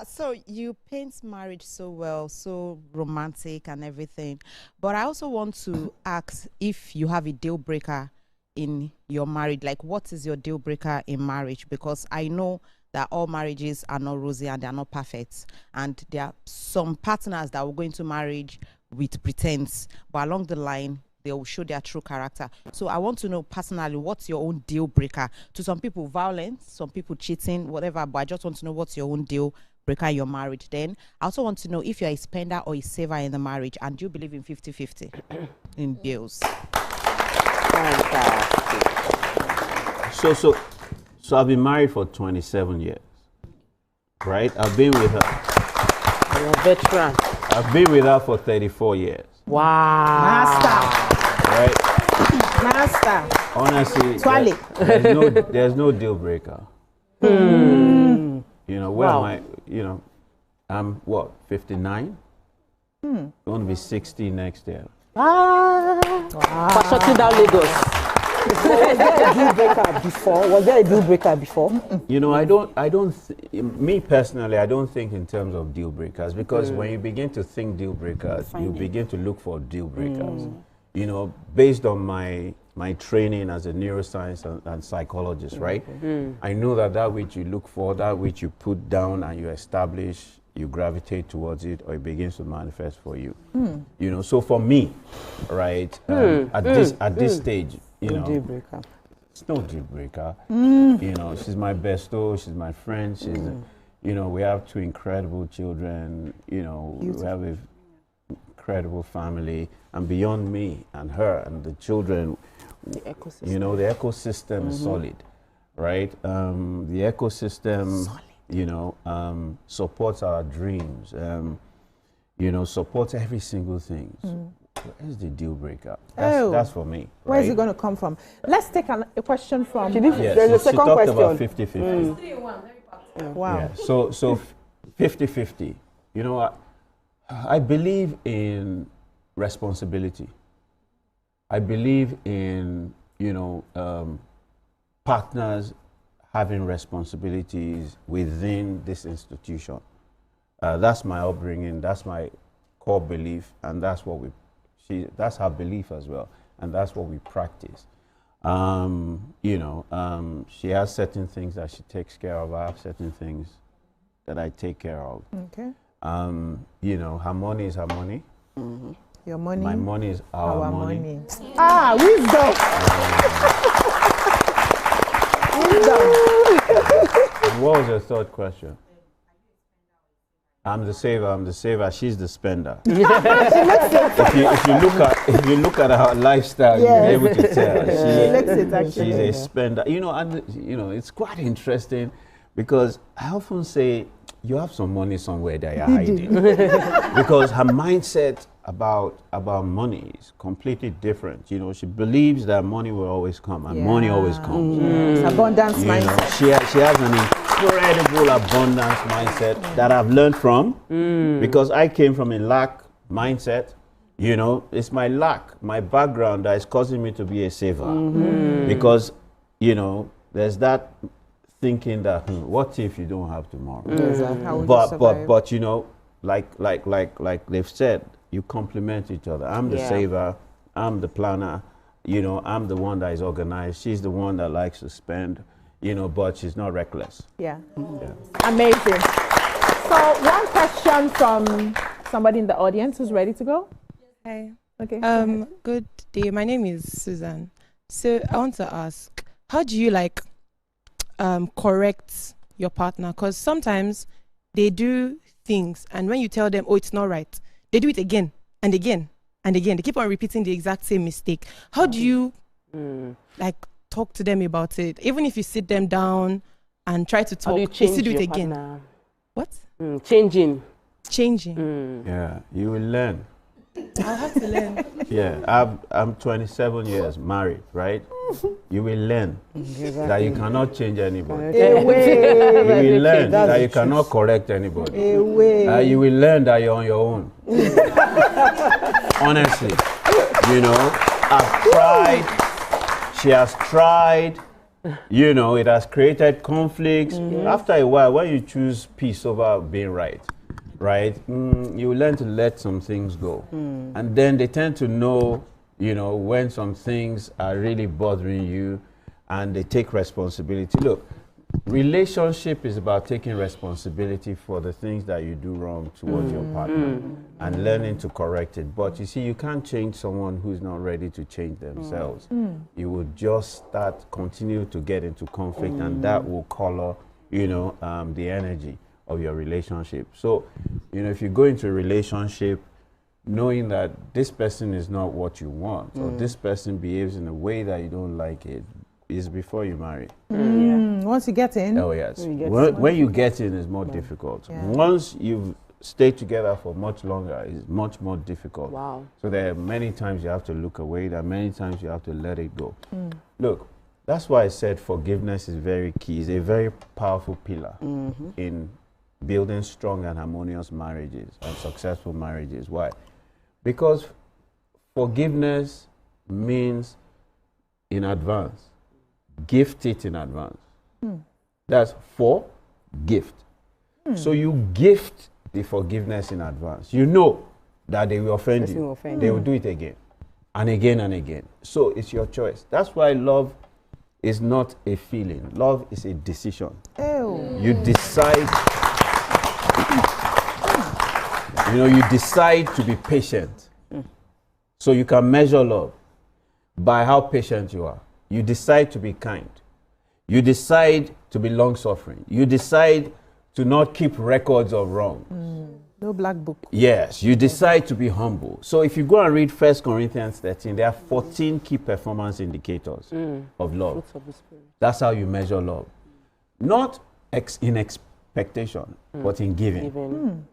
So you paint marriage so well, so romantic and everything. But I also want to ask if you have a deal breaker in your marriage. Like, what is your deal breaker in marriage? Because I know that all marriages are not rosy and they are not perfect. And there are some partners that will go into marriage with pretense, but along the line, they will show their true character. So I want to know personally, what's your own deal breaker? To some people, violence, some people cheating, whatever, but I just want to know what's your own deal breaker in your marriage. Then I also want to know if you're a spender or a saver in the marriage, and do you believe in 50-50 in bills? Fantastic. So I've been married for 27 years, right? I've been with her. You're a veteran. I've been with her for 34 years. Wow. Master. Right? Master. Honestly, there's no deal breaker. You know, where am I? You know, I'm what, 59? I'm going to be 60 next year. Wow. For shutting down Lagos. Was there a deal breaker before? Was there a deal breaker before? You know, me personally, I don't think in terms of deal breakers, because when you begin to think deal breakers, you begin to look for deal breakers. You know, based on my training as a neuroscience and psychologist, right? I know that which you look for, that which you put down and you establish, you gravitate towards it, or it begins to manifest for you. You know, so for me, right, at this stage, you know, deal breaker. It's no deal breaker. You know, she's my besto, she's my friend, she's, you know, we have 2 incredible children, you know, we have an incredible family, and beyond me and her and the children, the ecosystem. You know, the ecosystem is solid, right? The ecosystem, you know, supports our dreams, you know, supports every single thing. So where's the deal breaker? That's for me. Where is right? it going to come from? Let's take a question from... There's a second question. About 50-50. Wow. Yeah. So 50-50. You know, I believe in responsibility. I believe in, you know, partners having responsibilities within this institution. That's my upbringing, that's my core belief, and that's what that's her belief as well, and that's what we practice. You know, she has certain things that she takes care of, I have certain things that I take care of. Okay. You know, her money is her money. Your money? My money is our money. Ah, wisdom! And what was your third question? I'm the saver, she's the spender. If you look at her lifestyle, you'll be able to tell. She's a spender. You know, and you know, it's quite interesting because I often say you have some money somewhere that you're hiding. Because her mindset about money is completely different. You know, she believes that money will always come, and money always comes. It's abundance mindset. She has an incredible abundance mindset that I've learned from, because I came from a lack mindset. You know, it's my lack, my background that is causing me to be a saver. Because, you know, there's that thinking that what if you don't have tomorrow? But you know, like they've said, you complement each other. I'm the saver, I'm the planner, you know, I'm the one that is organized, she's the one that likes to spend, you know, but she's not reckless. Amazing. So one question from somebody in the audience who's ready to go. Hi. Okay. Good day. My name is Susan. So I want to ask, how do you correct your partner? Because sometimes they do things, and when you tell them, oh, it's not right, they do it again and again and again. They keep on repeating the exact same mistake. How do you talk to them about it? Even if you sit them down and try to talk, they still do it again. Partner? What? Changing. Yeah, you will learn. I'll have to learn. Yeah, I'm 27 years married, right? You will learn that you cannot change anybody. You will learn that you cannot correct anybody. You will learn that you're on your own. Honestly, you know, I've tried, she has tried, You know, it has created conflicts. After a while, when you choose peace over being right, you learn to let some things go. And then they tend to know, you know, when some things are really bothering you, and they take responsibility. Look, relationship is about taking responsibility for the things that you do wrong towards your partner and learning to correct it. But you see, you can't change someone who's not ready to change themselves. You will just continue to get into conflict, and that will color, you know, the energy of your relationship. So, you know, if you go into a relationship knowing that this person is not what you want, or this person behaves in a way that you don't like it, is before you marry. Once you get in. Oh yes. When you get in, it's more difficult. Once you've stayed together for much longer, it's much more difficult. Wow. So there are many times you have to look away. There are many times you have to let it go. Look, that's why I said forgiveness is very key. It's a very powerful pillar in building strong and harmonious marriages and successful marriages. Why? Because forgiveness means in advance. Gift it in advance. That's for gift. So you gift the forgiveness in advance. You know that they will offend you. They will do it again and again and again. So it's your choice. That's why love is not a feeling. Love is a decision. You decide. You know, you decide to be patient. So you can measure love by how patient you are. You decide to be kind. You decide to be long-suffering. You decide to not keep records of wrong. No black book. Yes, you decide to be humble. So if you go and read 1 Corinthians 13, there are 14 key performance indicators of love. That's how you measure love. Not in expectation, but in giving.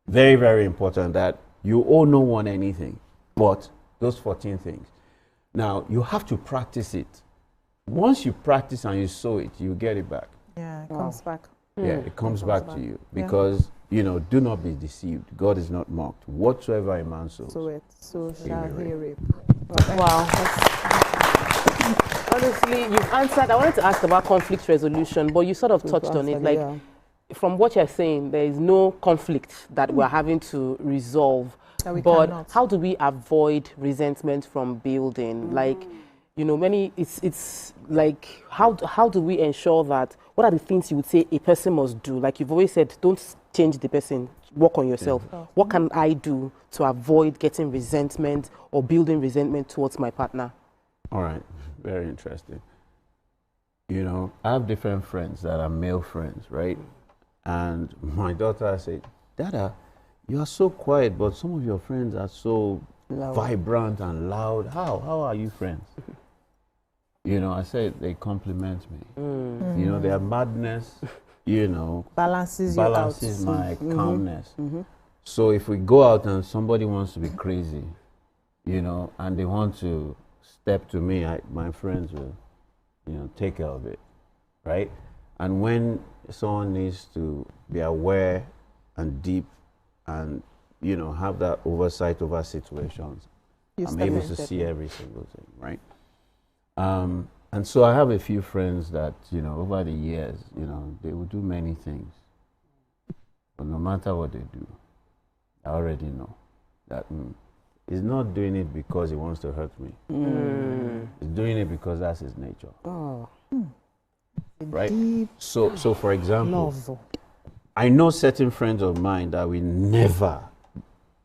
Very, very important that you owe no one anything, but those 14 things. Now, you have to practice it. Once you practice and you sow it, you get it back. Yeah, it comes back. Yeah, it comes back to you. Because, you know, do not be deceived. God is not mocked. Whatsoever a man sows, so shall he reap. Wow. Honestly, you've answered. I wanted to ask about conflict resolution, but you sort of touched on it. Like, from what you're saying, there is no conflict that we're having to resolve. But how do we avoid resentment from building? Like, you know, it's like, how do we ensure that, what are the things you would say a person must do? Like you've always said, don't change the person, work on yourself. What can I do to avoid getting resentment or building resentment towards my partner? All right, very interesting. You know, I have different friends that are male friends, right? And my daughter said, Dada, you are so quiet, but some of your friends are so vibrant and loud. How are you friends? You know, I said they compliment me. You know, their madness, you know, balances my calmness. So if we go out and somebody wants to be crazy, you know, and they want to step to me, my friends will, you know, take care of it, right? And when someone needs to be aware and deep and, you know, have that oversight over situations, I'm able to see every single thing, right? And so I have a few friends that, you know, over the years, you know, they will do many things. But no matter what they do, I already know that he's not doing it because he wants to hurt me. He's doing it because that's his nature. Right? So for example, I know certain friends of mine that will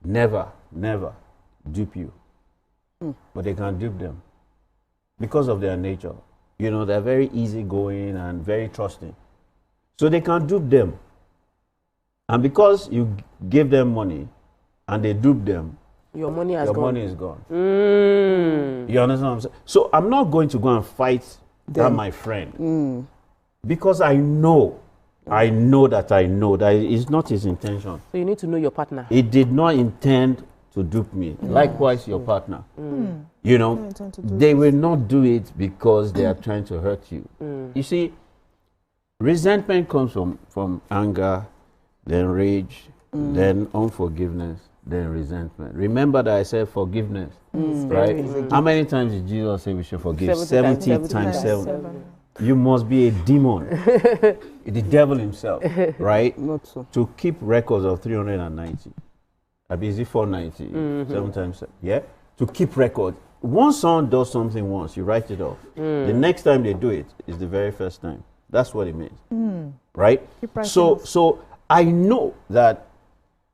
never dupe you. But they can dupe them because of their nature. You know, they're very easygoing and very trusting. So they can dupe them. And because you give them money and they dupe them, your money is gone. You understand what I'm saying? So I'm not going to go and fight that my friend. Because I know that it's not his intention. So you need to know your partner. He did not intend to dupe me. Likewise, your partner. You know, they will not do it because they are trying to hurt you. You see, resentment comes from anger, then rage, then unforgiveness, then resentment. Remember that I said forgiveness, right? How many times did Jesus say we should forgive? 70 times 7. you must be a demon, the devil himself, right? Not so. To keep records of 390. I mean, is it 490? 7 times, yeah? To keep records. Once someone does something once, you write it off. The next time they do it is the very first time. That's what it means, right? So I know that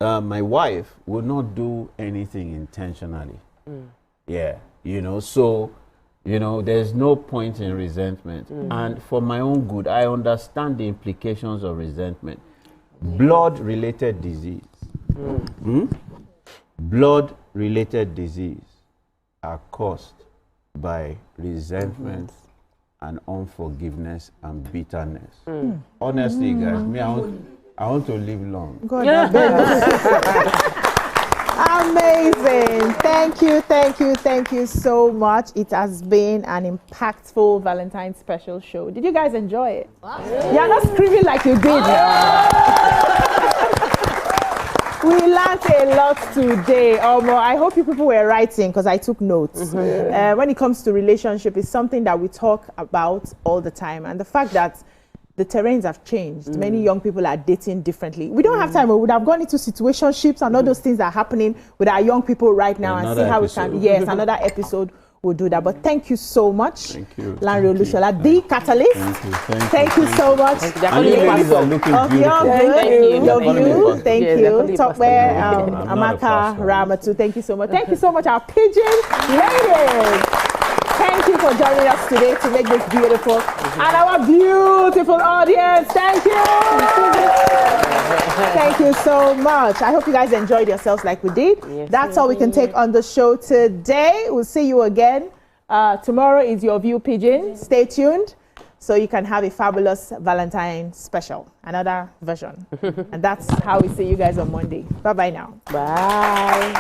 my wife will not do anything intentionally. Yeah, so, there's no point in resentment. And for my own good, I understand the implications of resentment. Blood-related disease. Blood-related disease are caused by resentment and unforgiveness and bitterness. Honestly, guys, me, I want to live long. God, amazing. Thank you so much. It has been an impactful Valentine's special show. Did you guys enjoy it? Wow. You're not screaming like you did. We learned a lot today. I hope you people were writing because I took notes. When it comes to relationship, it's something that we talk about all the time. And the fact that the terrains have changed. Many young people are dating differently. We don't have time. We would have gone into situationships and all those things that are happening with our young people right now and see how we can. Yes, another episode will do that. But thank you so much. Thank you. Lanre Olushola, the catalyst. Thank you so much. And you ladies are looking beautiful. Thank you. Topware, Amaka, Ramatu, thank you so much. Thank you so much, our pigeon ladies. Thank you for joining us today to make this beautiful. And our beautiful audience, thank you. Thank you so much. I hope you guys enjoyed yourselves like we did. Yes, that's all we can take on the show today. We'll see you again. Tomorrow is your View Pigeon. Stay tuned so you can have a fabulous Valentine special, another version. And that's how we see you guys on Monday. Bye-bye now. Bye.